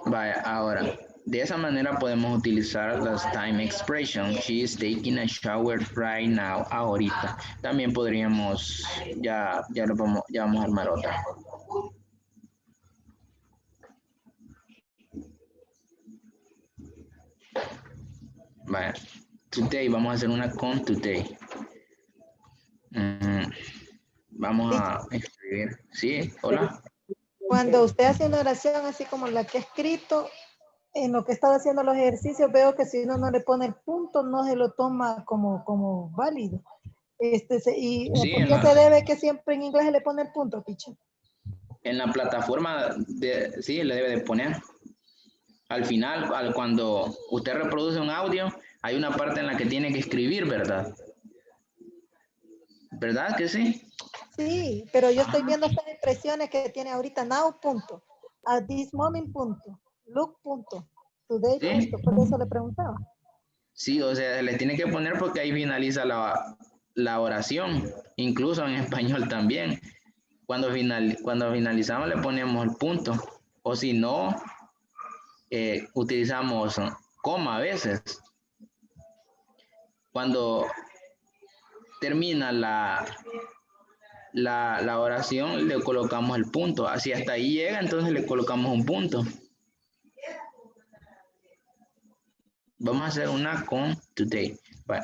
Vaya, ahora, de esa manera podemos utilizar las time expressions. She is taking a shower right now, ahorita. También podríamos, ya vamos a armar otra. Vaya, today, vamos a hacer una con today. Vamos a escribir. Sí, hola. Cuando usted hace una oración así como la que he escrito, en lo que estaba haciendo los ejercicios, veo que si uno no le pone el punto, no se lo toma como válido. ¿Y Sí, por qué se debe que siempre en inglés se le pone el punto, teacher? En la plataforma, sí, le debe de poner. Al final, cuando usted reproduce un audio, hay una parte en la que tiene que escribir, ¿verdad? ¿Verdad que sí? Sí, pero yo estoy viendo estas expresiones que tiene ahorita now, punto. At this moment, punto. Look, punto. Today, ¿Sí? punto. Por eso le preguntaba. Sí, o sea, le tiene que poner porque ahí finaliza la oración, incluso en español también. Cuando finalizamos le ponemos el punto, o si no, utilizamos coma a veces. Cuando termina la oración, le colocamos el punto. Así hasta ahí llega, entonces le colocamos un punto. Vamos a hacer una con today. Bueno,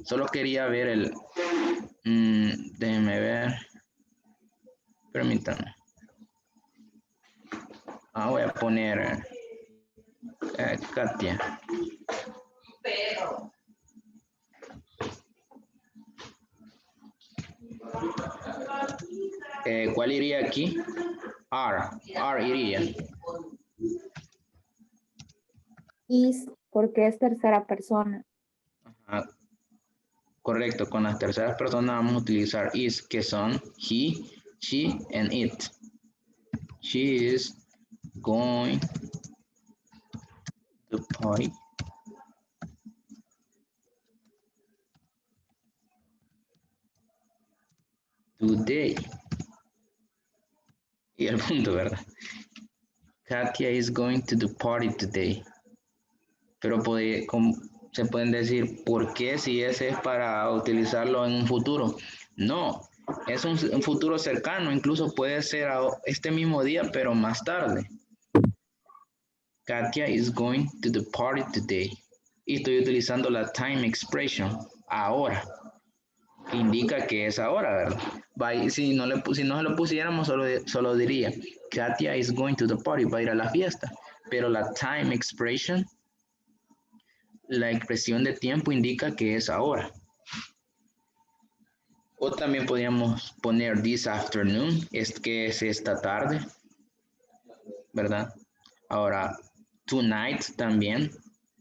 solo quería ver el... déjenme ver. Permítanme. Voy a poner Katia. ¿Cuál iría aquí? R iría. Is, porque es tercera persona. Ajá. Correcto, con las terceras personas vamos a utilizar is, que son he, she, and it. She is going to party. Today. Y el punto, ¿verdad? Katia is going to the party today. Pero se pueden decir, ¿por qué si ese es para utilizarlo en un futuro? No, es un futuro cercano, incluso puede ser este mismo día, pero más tarde. Katia is going to the party today. Y estoy utilizando la time expression, ahora. Indica que es ahora, ¿verdad? Si no se lo pusiéramos, solo diría, Katia is going to the party, va a ir a la fiesta. Pero la time expression, la expresión de tiempo indica que es ahora. O también podríamos poner this afternoon, que es esta tarde, ¿verdad? Ahora, tonight también.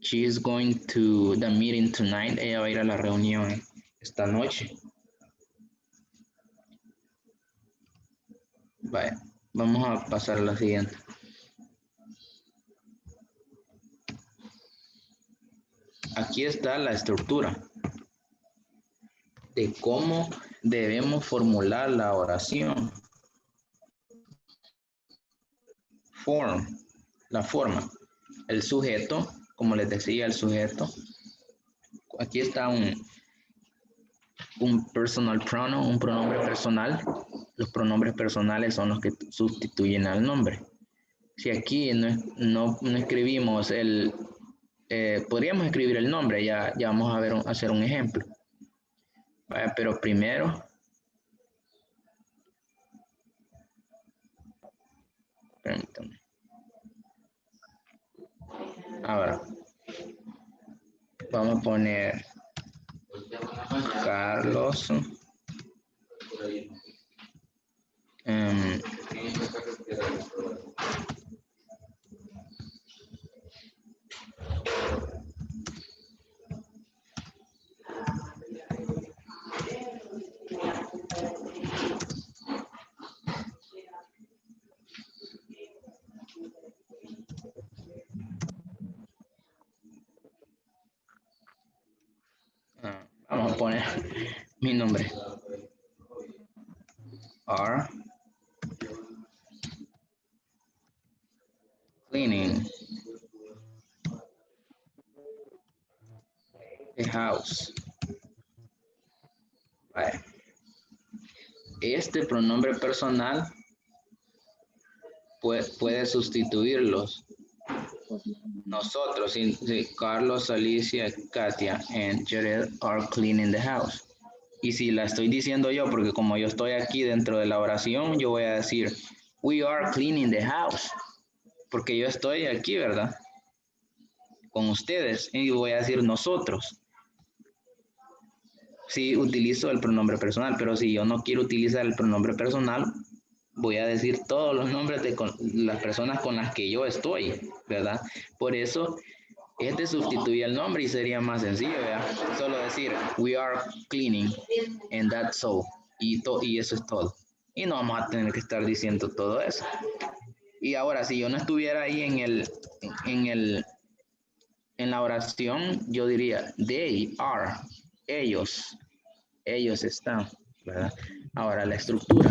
She is going to the meeting tonight. Ella va a ir a la reunión esta noche. Vaya, vamos a pasar a la siguiente. Aquí está la estructura de cómo debemos formular la oración. La forma. El sujeto, como les decía, el sujeto. Aquí está un personal pronoun, un pronombre personal. Los pronombres personales son los que sustituyen al nombre. Si aquí no escribimos podríamos escribir el nombre, ya vamos a hacer un ejemplo. Pero primero Permítanme. Ahora, vamos a poner Carlos. Vamos a poner mi nombre. Are cleaning the house. Vale. Este pronombre personal puede sustituirlos. Nosotros, Carlos, Alicia, Katia, and Jared are cleaning the house. Y si la estoy diciendo yo, porque como yo estoy aquí dentro de la oración, yo voy a decir, we are cleaning the house. Porque yo estoy aquí, ¿verdad? Con ustedes. Y voy a decir nosotros. Sí, utilizo el pronombre personal, pero si yo no quiero utilizar el pronombre personal, voy a decir todos los nombres de las personas con las que yo estoy, ¿verdad? Por eso, este sustituye el nombre y sería más sencillo, ¿verdad? Solo decir, we are cleaning, and that's all. Y eso es todo. Y no vamos a tener que estar diciendo todo eso. Y ahora, si yo no estuviera ahí en la oración, yo diría, they are, ellos están, ¿verdad? Ahora, la estructura.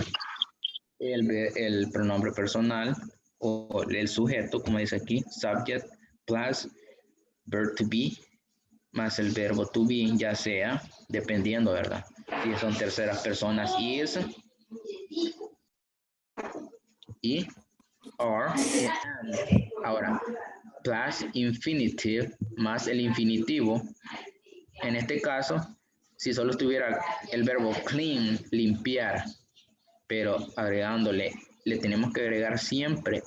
El pronombre personal o el sujeto, como dice aquí, subject plus verb to be más el verbo to be, ya sea, dependiendo, ¿verdad? Si son terceras personas, is, y, are, and. Ahora, plus infinitive más el infinitivo. En este caso, si solo estuviera el verbo clean, limpiar, pero agregándole, le tenemos que agregar siempre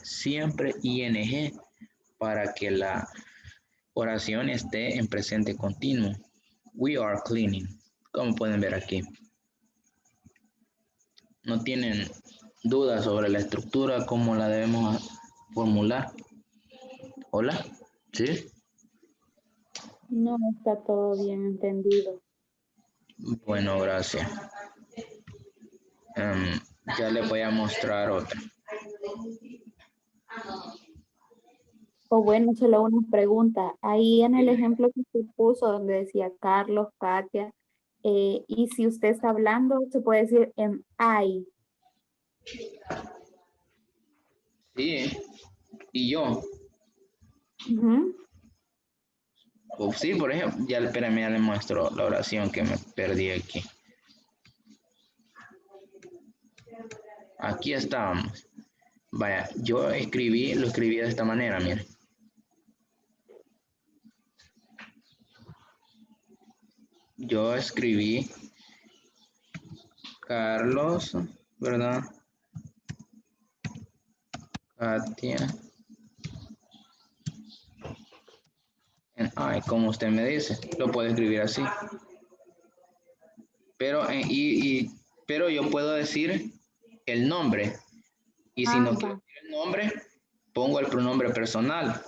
ing para que la oración esté en presente continuo. We are cleaning, como pueden ver aquí. ¿No tienen dudas sobre la estructura, cómo la debemos formular? ¿Hola? ¿Sí? No, está todo bien entendido. Bueno, gracias. Ya les voy a mostrar otra. O bueno, solo una pregunta. Ahí en el ejemplo que usted puso, donde decía Carlos, Katia, y si usted está hablando, se puede decir am I. Sí, y yo. Sí, por ejemplo, ya les muestro la oración que me perdí aquí. Aquí estábamos. Vaya, yo lo escribí de esta manera, miren. Yo escribí Carlos, ¿verdad? Katia. Ay, como usted me dice, lo puedo escribir así. Pero, pero yo puedo decir el nombre. Y si no quiero decir el nombre, pongo el pronombre personal.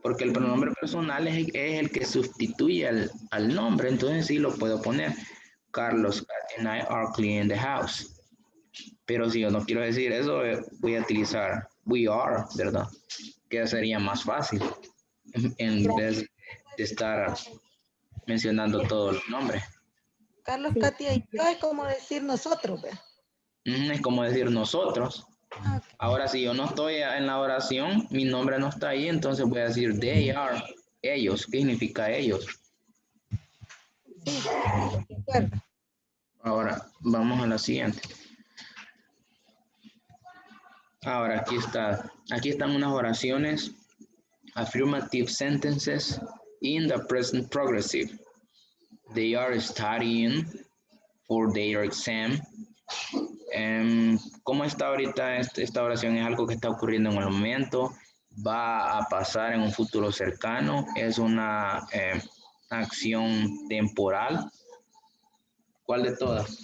Porque el pronombre personal es el que sustituye al nombre. Entonces sí lo puedo poner. Carlos, Katia and I are cleaning the house. Pero si yo no quiero decir eso, voy a utilizar we are, ¿verdad? Que sería más fácil. En vez de estar mencionando todos los nombres. Carlos, Katia y yo es como decir nosotros, ¿ve? Es como decir nosotros. Ahora, si yo no estoy en la oración, mi nombre no está ahí, entonces voy a decir they are, ellos. ¿Qué significa ellos? Sí, de acuerdo. Ahora, vamos a la siguiente. Ahora, aquí están unas oraciones, affirmative sentences in the present progressive. They are studying for their exam. ¿Cómo está ahorita esta oración? ¿Es algo que está ocurriendo en el momento? ¿Va a pasar en un futuro cercano? ¿Es una acción temporal? ¿Cuál de todas?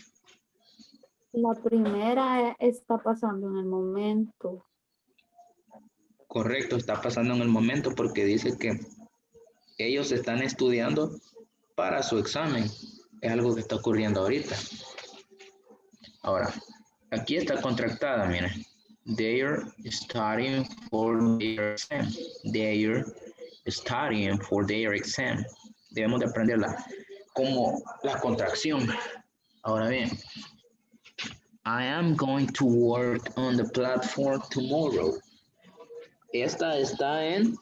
La primera está pasando en el momento. Correcto, está pasando en el momento porque dice que ellos están estudiando para su examen. Es algo que está ocurriendo ahorita. Ahora, aquí está contractada, miren. They're studying for their exam. They're studying for their exam. Debemos de aprenderla como la contracción. Ahora bien, I am going to work on the platform tomorrow. Esta está en...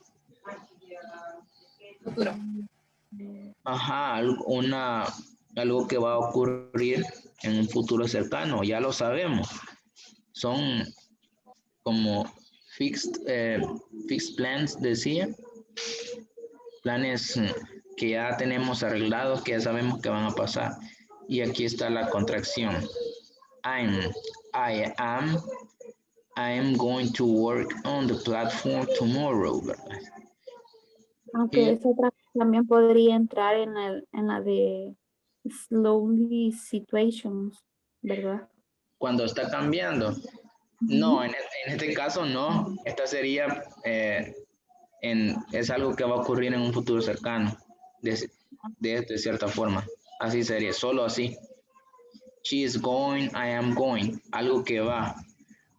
Futuro. Ajá, algo que va a ocurrir en un futuro cercano, ya lo sabemos. Son como fixed plans, decía. Planes que ya tenemos arreglados, que ya sabemos que van a pasar. Y aquí está la contracción. I am going to work on the platform tomorrow, ¿verdad? Aunque esa otra también podría entrar en la de slowly situations, ¿verdad? Cuando está cambiando. No, en este caso no. Esta sería, es algo que va a ocurrir en un futuro cercano, de cierta forma. Así sería, solo así. She is going, I am going. Algo que va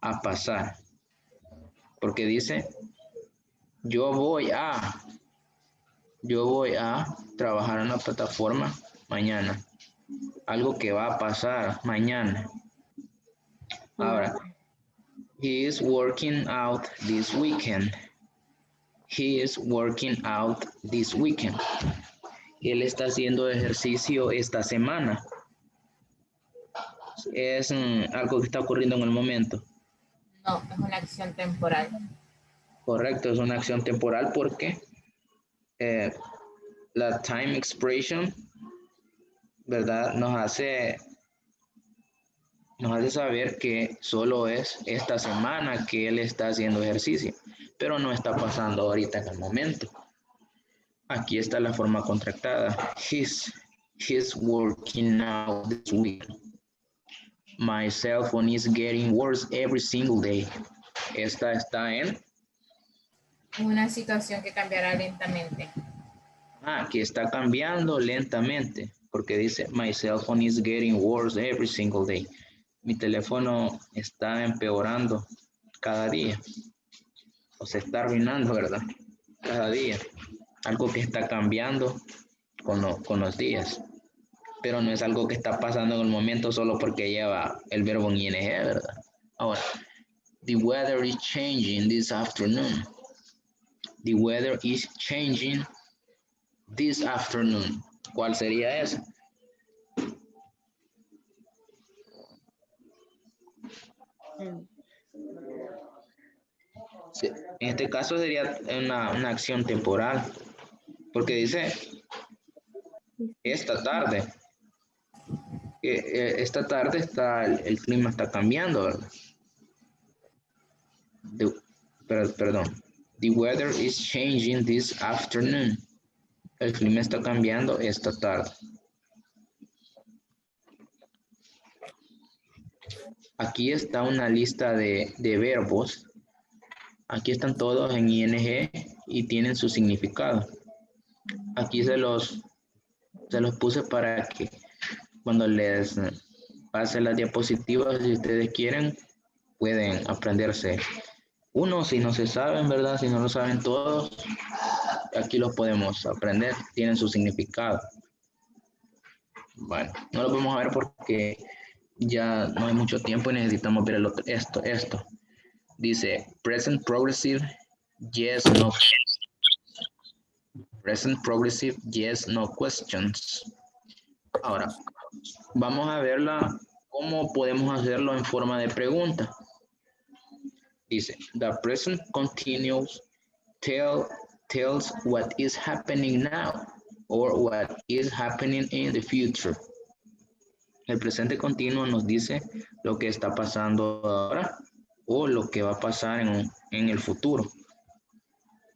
a pasar. Porque dice, yo voy a trabajar en la plataforma mañana. Algo que va a pasar mañana. Ahora, he is working out this weekend. He is working out this weekend. Él está haciendo ejercicio esta semana. Es algo que está ocurriendo en el momento. No, es una acción temporal. Correcto, es una acción temporal porque la time expression, ¿verdad? Nos hace saber que solo es esta semana que él está haciendo ejercicio, pero no está pasando ahorita en el momento. Aquí está la forma contractada. He's working out this week. My cell phone is getting worse every single day. Esta está en... Una situación que cambiará lentamente. Aquí está cambiando lentamente, porque dice, my cell phone is getting worse every single day. Mi teléfono está empeorando cada día. O se está arruinando, ¿verdad? Cada día. Algo que está cambiando con los días. Pero no es algo que está pasando en el momento solo porque lleva el verbo en ing, ¿verdad? Ahora, the weather is changing this afternoon. The weather is changing this afternoon. ¿Cuál sería esa? Sí, en este caso sería una acción temporal, porque dice esta tarde. Esta tarde el clima está cambiando, ¿verdad? Perdón. The weather is changing this afternoon. El clima está cambiando esta tarde. Aquí está una lista de verbos. Aquí están todos en ing y tienen su significado. Aquí se los puse para que cuando les pase las diapositivas, si ustedes quieren, pueden aprenderse uno, si no se saben, ¿verdad? Si no lo saben todos, aquí los podemos aprender, tienen su significado. Bueno, no lo podemos ver porque ya no hay mucho tiempo y necesitamos ver esto. Dice, present progressive, yes, no. Present progressive, yes, no questions. Ahora, vamos a verla, cómo podemos hacerlo en forma de pregunta. Dice, the present continuous tells what is happening now or what is happening in the future. El presente continuo nos dice lo que está pasando ahora o lo que va a pasar en el futuro.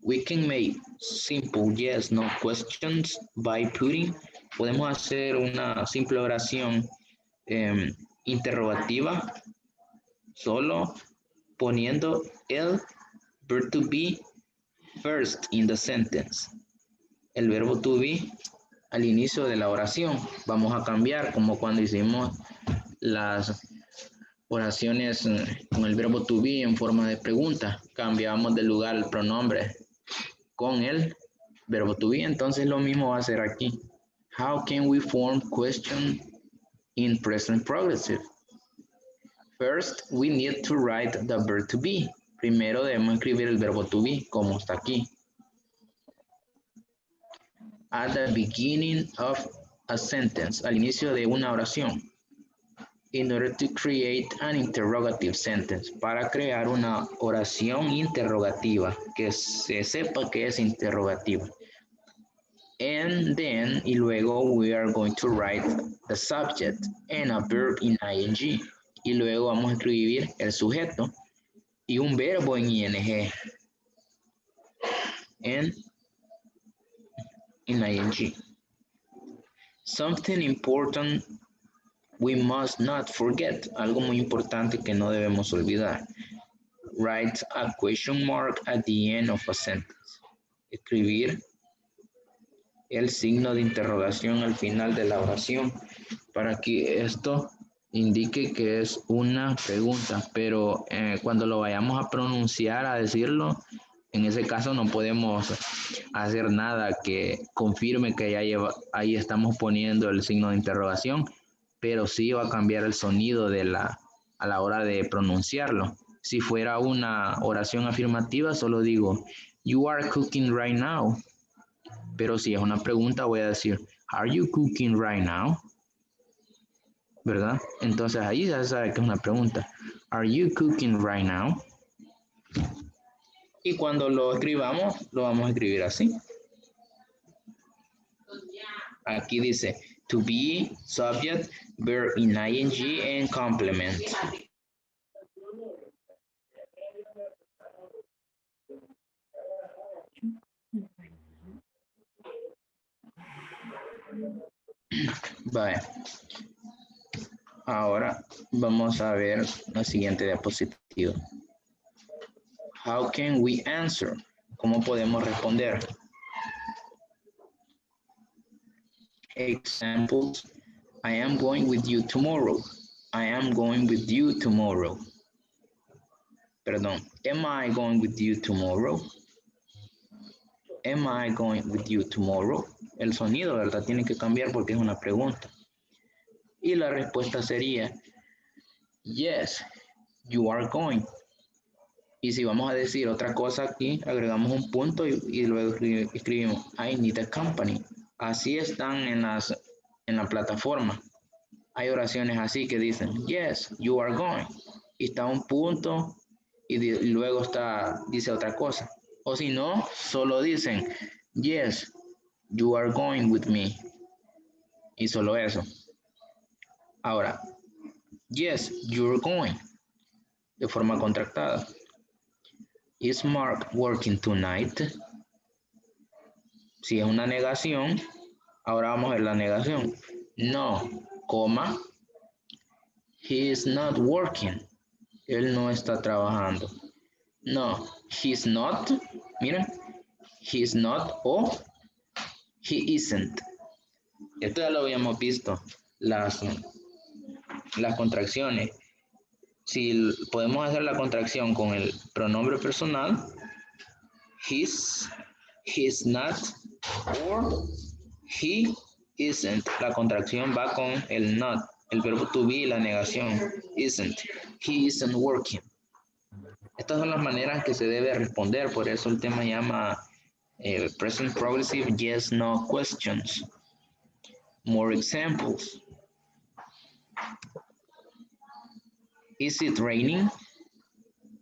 We can make simple yes, no questions by putting. Podemos hacer una simple oración interrogativa solo poniendo el verb to be first in the sentence. El verbo to be al inicio de la oración. Vamos a cambiar como cuando hicimos las oraciones con el verbo to be en forma de pregunta. Cambiamos de lugar el pronombre con el verbo to be. Entonces lo mismo va a ser aquí. How can we form question in present progressive? First, we need to write the verb to be. Primero debemos escribir el verbo to be, como está aquí. At the beginning of a sentence, al inicio de una oración. In order to create an interrogative sentence, para crear una oración interrogativa, que se sepa que es interrogativa. And then, y luego, we are going to write the subject and a verb in ing. Y luego vamos a escribir el sujeto y un verbo en ing. And in ing. Something important we must not forget. Algo muy importante que no debemos olvidar. Write a question mark at the end of a sentence. Escribir el signo de interrogación al final de la oración para que esto indique que es una pregunta, pero cuando lo vayamos a pronunciar, a decirlo, en ese caso no podemos hacer nada que confirme que ya ahí estamos poniendo el signo de interrogación, pero sí va a cambiar el sonido a la hora de pronunciarlo. Si fuera una oración afirmativa, solo digo, you are cooking right now. Pero si es una pregunta, voy a decir, are you cooking right now? ¿Verdad? Entonces ahí ya se sabe que es una pregunta. Are you cooking right now? Y cuando lo escribamos, lo vamos a escribir así. Aquí dice, to be, subject, verb in ing, and complement. Vale. Ahora vamos a ver la siguiente diapositiva. How can we answer? ¿Cómo podemos responder? Examples. I am going with you tomorrow. I am going with you tomorrow. Perdón. Am I going with you tomorrow? Am I going with you tomorrow? El sonido, ¿verdad? Tiene que cambiar porque es una pregunta. Y la respuesta sería, yes, you are going. Y si vamos a decir otra cosa aquí, agregamos un punto y luego escribimos, I need a company. Así están en la plataforma. Hay oraciones así que dicen, yes, you are going. Y está un punto y luego dice otra cosa. O si no, solo dicen, yes, you are going with me. Y solo eso. Ahora, yes, you're going. De forma contractada. Is Mark working tonight? Si es una negación, ahora vamos a ver la negación. No, coma. He is not working. Él no está trabajando. No, he's not. Miren, he's not o he isn't. Esto ya lo habíamos visto. Las contracciones. Si podemos hacer la contracción con el pronombre personal, he's not, or he isn't. La contracción va con el not, el verbo to be y la negación, isn't. He isn't working. Estas son las maneras que se debe responder, por eso el tema llama present progressive yes, no questions. More examples. Is it raining?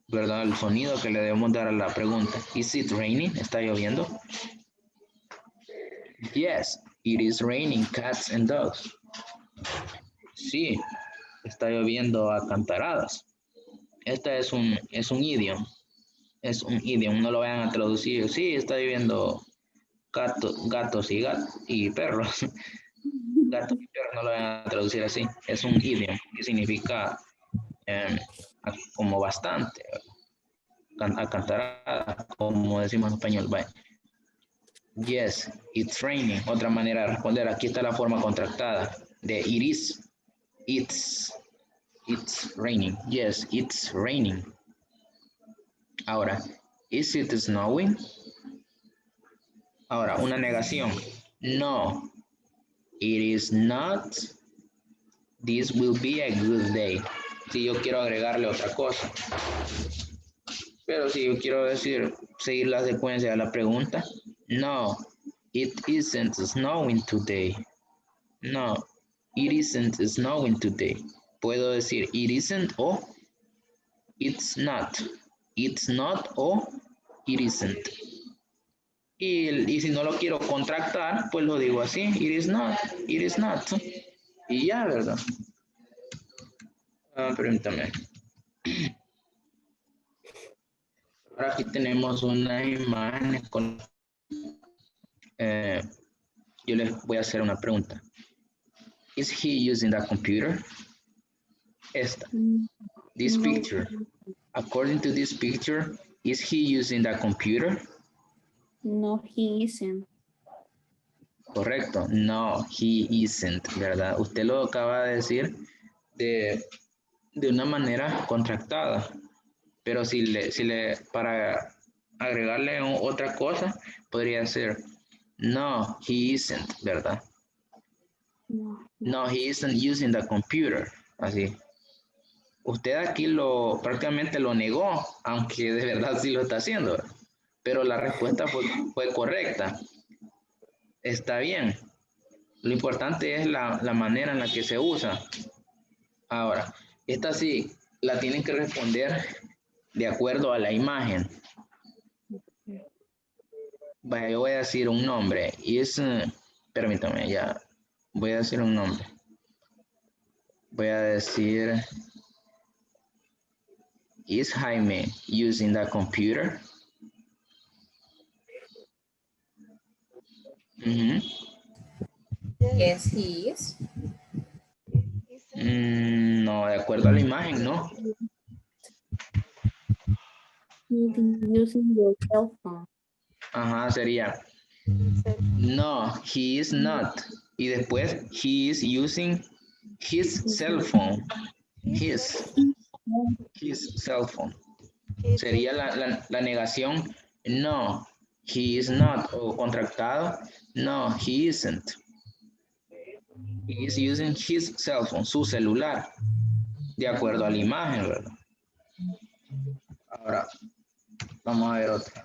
¿Verdad? El sonido que le debemos dar a la pregunta. Is it raining? ¿Está lloviendo? Yes, it is raining cats and dogs. sí, está lloviendo a cantaradas. Este es un idioma. Es un idioma, no lo vayan a traducir. Sí, está lloviendo gatos y perros. Gatos y perros no lo vayan a traducir así. Es un idioma que significa como bastante. A cantarada, como decimos en español. Bye. Yes, it's raining. Otra manera de responder. Aquí está la forma contractada de it is. It's raining. Yes, it's raining. Ahora, is it snowing? Ahora, una negación. No, it is not. This will be a good day. Si yo quiero agregarle otra cosa. Pero si yo quiero seguir la secuencia de la pregunta. No, it isn't snowing today. No, it isn't snowing today. Puedo decir it isn't o it's not. It's not o it isn't. Y si no lo quiero contractar, pues lo digo así. It is not. It is not. Y ya, ¿verdad? Permítame. Ahora aquí tenemos unas imágenes con... yo les voy a hacer una pregunta. Is he using the computer? Esta. This picture. According to this picture, is he using the computer? No, he isn't. Correcto. No, he isn't, ¿verdad? Usted lo acaba de decir de una manera contractada. Pero para agregarle otra cosa, podría ser no, he isn't, ¿verdad? No, he isn't using the computer. Así. Usted aquí prácticamente lo negó, aunque de verdad sí lo está haciendo, ¿verdad? Pero la respuesta fue correcta. Está bien. Lo importante es la manera en la que se usa. Ahora, esta sí la tienen que responder de acuerdo a la imagen. Vaya, yo voy a decir un nombre. Permítame, ya. Voy a decir un nombre. Voy a decir... Is Jaime using the computer? Yes, he is. No, de acuerdo a la imagen, no. Using your cell phone. Ajá, sería. No, he is not. Y después, he is using his cell phone. His cell phone. Sería la negación. No, he is not. O contractado. No, he isn't. He is using his cell phone, su celular. De acuerdo a la imagen, ¿verdad? Ahora, vamos a ver otra.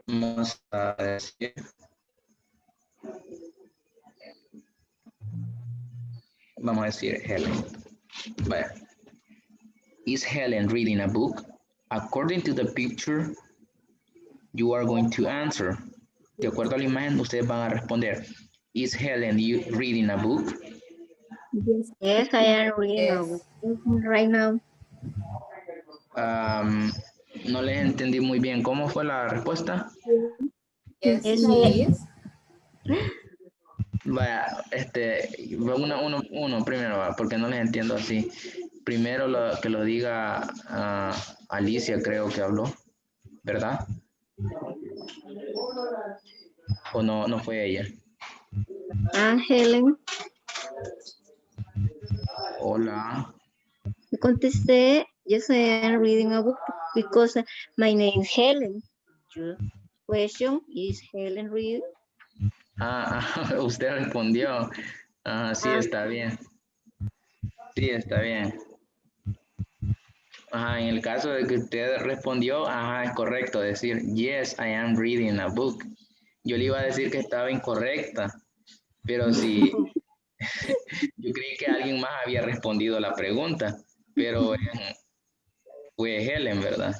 Vamos a decir. Vamos a decir Helen. Vaya. Is Helen reading a book? According to the picture, you are going to answer. De acuerdo a la imagen, ustedes van a responder. Is Helen reading a book? Yes, I am reading a book right now. No les entendí muy bien. ¿Cómo fue la respuesta? Yes, Yes, he is. Vaya, uno primero, porque no les entiendo así. Primero que lo diga Alicia, creo que habló, ¿verdad? ¿O no fue ella? Helen. Hola. Me contesté, yes, I am reading a book because my name is Helen. Your question is Helen reading? Usted respondió. Sí, está bien. Sí, está bien. En el caso de que usted respondió, es correcto decir, yes, I am reading a book. Yo le iba a decir que estaba incorrecta, pero sí, yo creí que alguien más había respondido la pregunta, pero fue Helen, ¿verdad?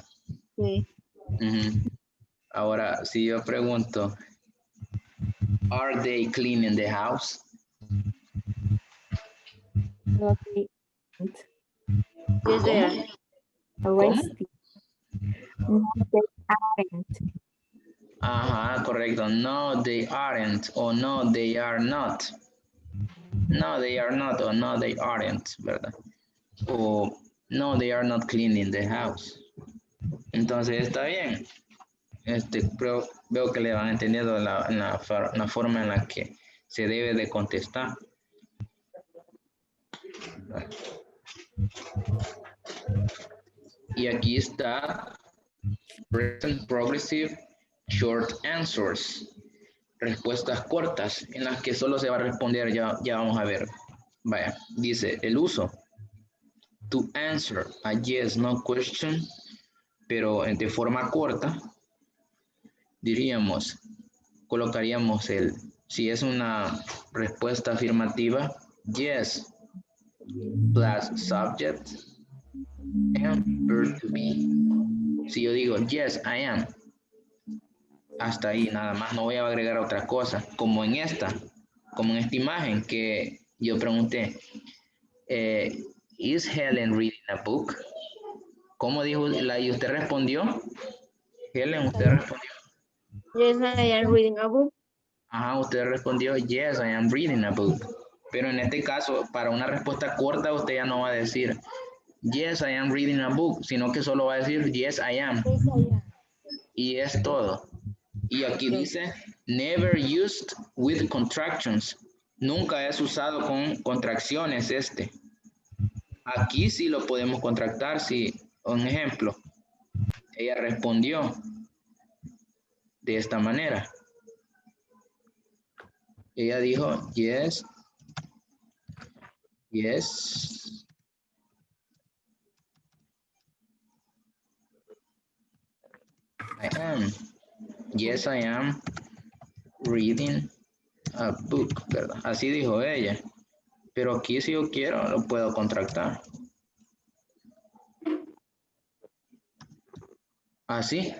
Sí. Ahora, si yo pregunto, Are they cleaning the house? No, they aren't. Yes, they are. Resting. No, they aren't. Ajá, correcto. No, they aren't. O no, they are not. No, they are not. O no, they aren't, ¿verdad? O no, they are not cleaning the house. Entonces está bien. Pero veo que le van entendiendo la forma en la que se debe de contestar. Y aquí está present progressive short answers. Respuestas cortas en las que solo se va a responder, ya vamos a ver. Vaya, dice el uso. To answer a yes, no question, pero de forma corta, diríamos, colocaríamos si es una respuesta afirmativa, yes, plus subject, and verb to be. Si yo digo, yes, I am, hasta ahí nada más, no voy a agregar otra cosa, como en esta imagen que yo pregunté, ¿is Helen reading a book? ¿Cómo dijo y usted respondió? Helen, usted respondió. Yes, I am reading a book. Ajá, usted respondió, yes, I am reading a book. Pero en este caso, para una respuesta corta, usted ya no va a decir, yes, I am reading a book, sino que solo va a decir, yes, I am. Y es todo. Y aquí dice, never used with contractions. Nunca es usado con contracciones Aquí sí lo podemos contractar, si, un ejemplo, ella respondió de esta manera. Ella dijo, yes, yes, I am. Yes, I am reading a book, ¿verdad? Así dijo ella. Pero aquí si yo quiero, lo puedo contractar. Así.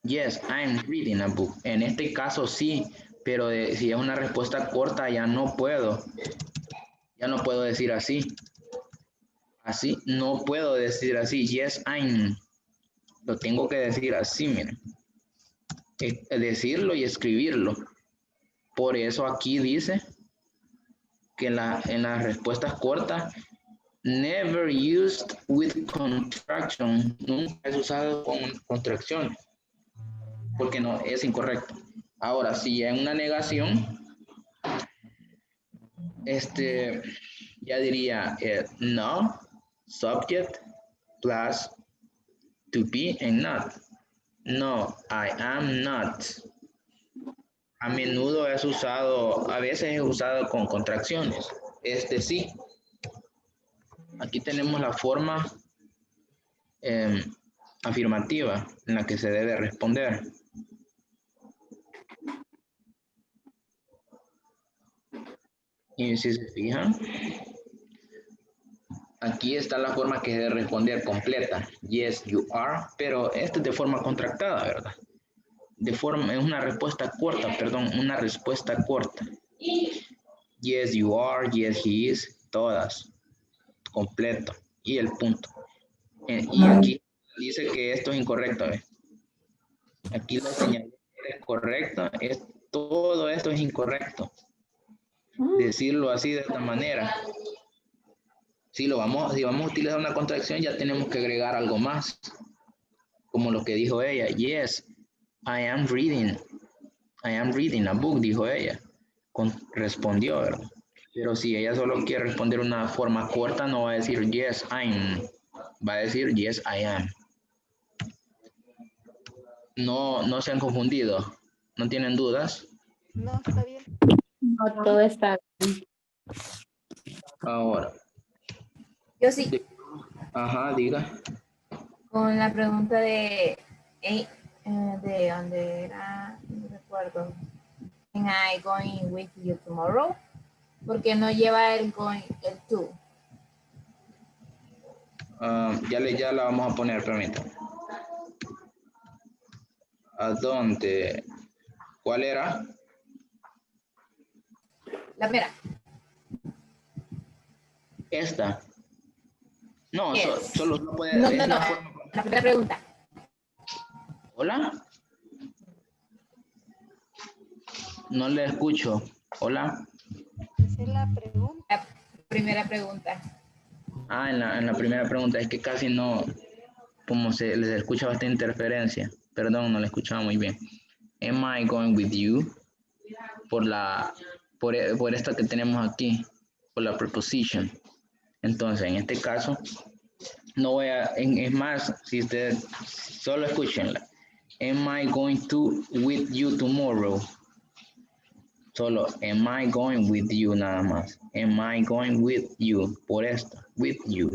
Yes, I'm reading a book. En este caso sí, pero si es una respuesta corta ya no puedo. Ya no puedo decir así. Así, no puedo decir así. Yes, I'm. Lo tengo que decir así, miren. Decirlo y escribirlo. Por eso aquí dice que en las respuestas cortas, never used with contraction. Nunca es usado con contracción. Porque no, es incorrecto. Ahora, si en una negación, ya diría no, subject, plus to be and not. No, I am not. A menudo es usado, a veces es usado con contracciones. Sí. Aquí tenemos la forma afirmativa en la que se debe responder. Y si se fijan, aquí está la forma que se debe responder completa. Yes, you are, pero esto es de forma contractada, ¿verdad? Es una respuesta corta, una respuesta corta. Yes, you are, yes, he is, todas, completo, y el punto. Y aquí dice que esto es incorrecto, ¿ves? Aquí lo señalé, es correcto, todo esto es incorrecto. Decirlo así de esta manera. Si vamos a utilizar una contracción, ya tenemos que agregar algo más. Como lo que dijo ella. Yes, I am reading a book, dijo ella. Respondió, ¿verdad? Pero si ella solo quiere responder una forma corta, no va a decir yes, I'm. Va a decir yes, I am. No se han confundido. ¿No tienen dudas? No, está bien. No, todo está bien. Ahora. Yo sí. Ajá, diga. Con la pregunta de dónde era, no recuerdo. Am I going with you tomorrow? Porque no lleva el going, el to. Ya la vamos a poner, permítame. ¿A dónde? ¿Cuál era? La primera. Esta. No, Yes. solo no puede. No, es no, no. la forma- La primera pregunta. Hola. No le escucho. Hola. Esa es la pregunta. La primera pregunta. Ah, en la primera pregunta. Es que casi no, como se les escucha bastante interferencia. Perdón, no le escuchaba muy bien. Am I going with you? Por esta que tenemos aquí, por la preposition. Entonces, en este caso, no voy a, es más, si ustedes solo escúchenla. Am I going to with you tomorrow? Solo, am I going with you nada más. Am I going with you? Por esto, with you.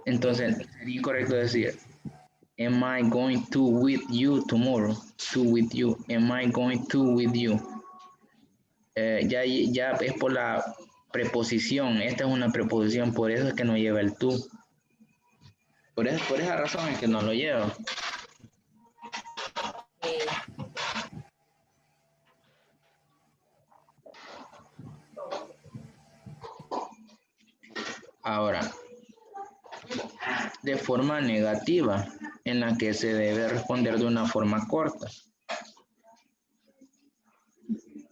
Entonces, sería incorrecto decir, am I going to with you tomorrow? To with you. Am I going to with you? Ya es por la preposición. Esta es una preposición, por eso es que no lleva el to. Por esa razón es que no lo lleva. Ahora, de forma negativa, en la que se debe responder de una forma corta.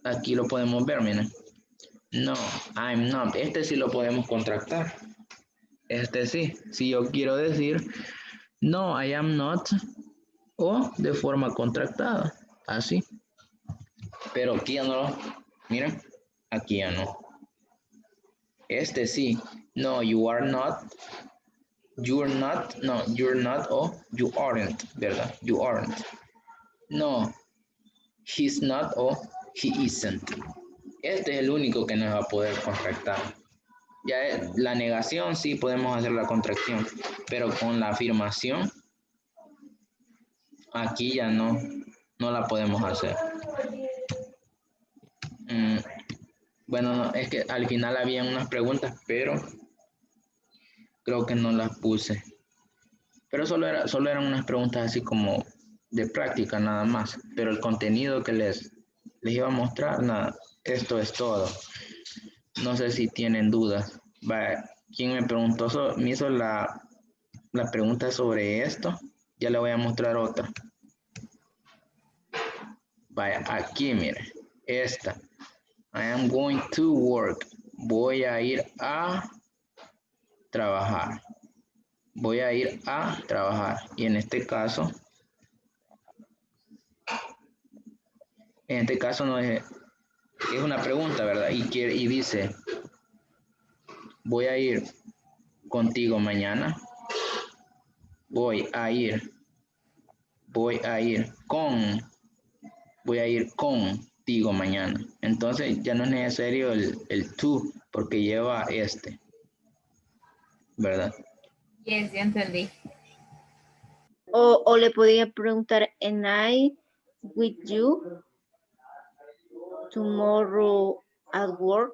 Aquí lo podemos ver, miren. No, I'm not. Este sí lo podemos contractar. Este sí. Si yo quiero decir, no, I am not, o de forma contractada, así. Pero aquí ya no, miren, aquí ya no. Este sí, no, you are not, you're not, no, you're not, o you aren't, ¿verdad? You aren't. No, he's not, o he isn't. Este es el único que nos va a poder contractar. Ya la negación sí podemos hacer la contracción, pero con la afirmación, aquí ya no la podemos hacer. Bueno, no, es que al final había unas preguntas, pero creo que no las puse. Pero solo eran unas preguntas así como de práctica nada más. Pero el contenido que les iba a mostrar, nada, esto es todo. No sé si tienen dudas. ¿Quién me preguntó? Me hizo la pregunta sobre esto. Ya le voy a mostrar otra. Vaya, aquí mire, esta. I am going to work. Voy a ir a trabajar. Voy a ir a trabajar. Y en este caso no es una pregunta, ¿verdad? Y dice, voy a ir contigo mañana. Voy a ir contigo mañana. Entonces ya no es necesario el to, porque lleva este, ¿verdad? Yes, ya entendí. O le podía preguntar, am I with you tomorrow at work?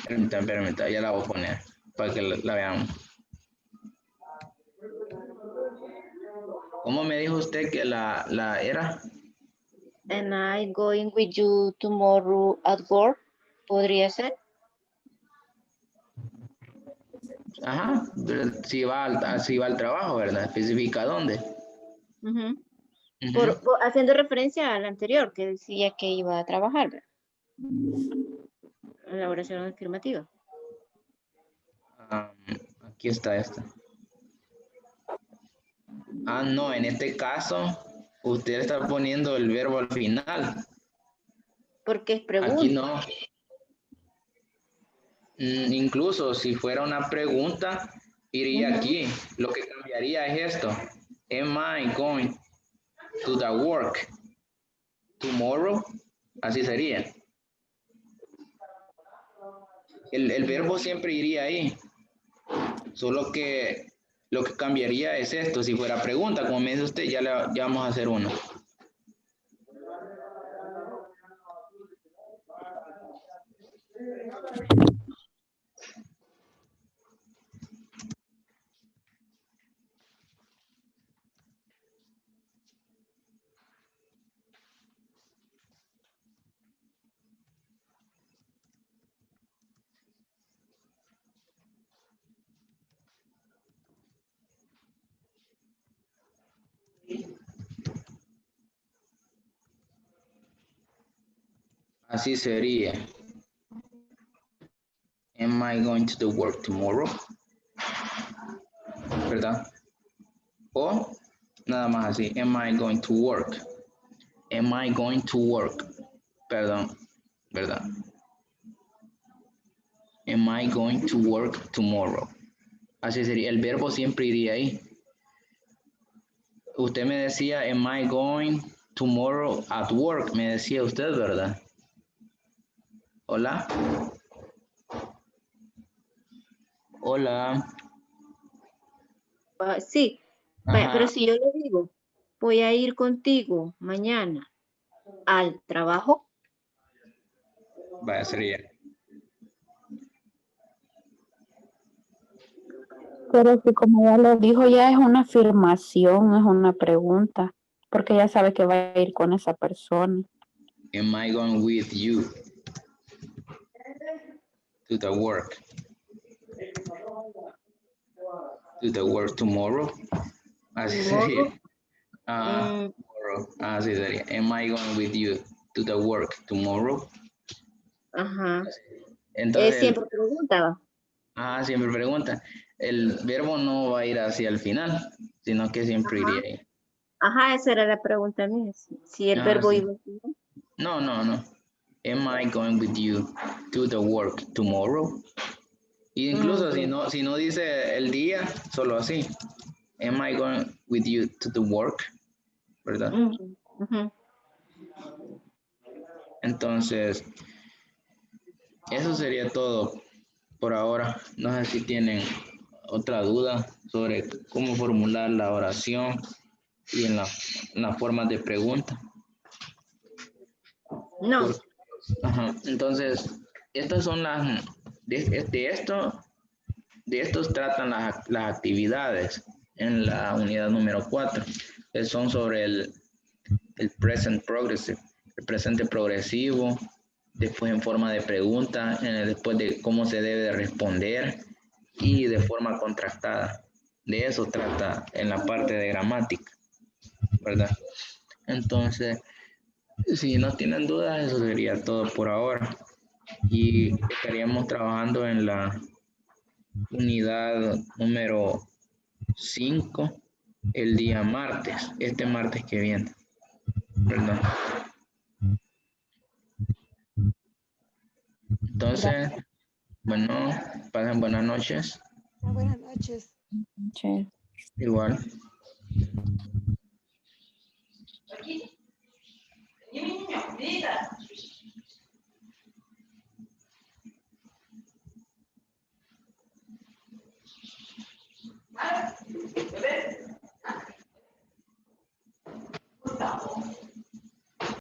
Permítame, ya la voy a poner para que la veamos. ¿Cómo me dijo usted que la era? Am I going with you tomorrow at work? ¿Podría ser? Ajá, si va al trabajo, ¿verdad? Especifica dónde. Ujú. Ujú. Haciendo referencia al anterior, que decía que iba a trabajar, ¿verdad? La oración afirmativa. Aquí está esta. No, en este caso, usted está poniendo el verbo al final. Porque es pregunta. Aquí no. Incluso si fuera una pregunta, iría aquí. Lo que cambiaría es esto. Am I going to the work tomorrow? Así sería. El verbo siempre iría ahí. Solo que lo que cambiaría es esto. Si fuera pregunta, como me dice usted, ya vamos a hacer uno. Así sería. Am I going to the work tomorrow? ¿Verdad? O nada más así. Am I going to work? Am I going to work? Perdón. ¿Verdad? Am I going to work tomorrow? Así sería. El verbo siempre iría ahí. Usted me decía, am I going tomorrow at work? Me decía usted, ¿verdad? Hola. Hola. Sí, vaya, Ajá. pero si yo le digo, voy a ir contigo mañana al trabajo. Vaya, sería. Pero si como ya lo dijo, ya es una afirmación, es una pregunta, porque ya sabe que va a ir con esa persona. Am I going with you to the work? To the work tomorrow? Así sería. Tomorrow. Así sería. Am I going with you to the work tomorrow? Ajá. Entonces, Siempre preguntaba. siempre pregunta. El verbo no va a ir hacia el final, sino que siempre iría ahí. Ajá, esa era la pregunta mía. Si el verbo Sí. iba así. No. Am I going with you to the work tomorrow? Y incluso si no dice el día, solo así. Am I going with you to the work? ¿Verdad? Entonces, eso sería todo por ahora. No sé si tienen otra duda sobre cómo formular la oración y en las formas de pregunta. No. Entonces, estas son de estos tratan las actividades en la unidad número 4, que son sobre el present progressive, el presente progresivo, después en forma de pregunta, después de cómo se debe de responder y de forma contrastada. De eso trata en la parte de gramática, ¿verdad? Entonces, si no tienen dudas, eso sería todo por ahora. Y estaríamos trabajando en la unidad número 5 el día martes, este martes que viene, ¿verdad? Entonces, bueno, pasen buenas noches. Buenas noches. Sí. Igual.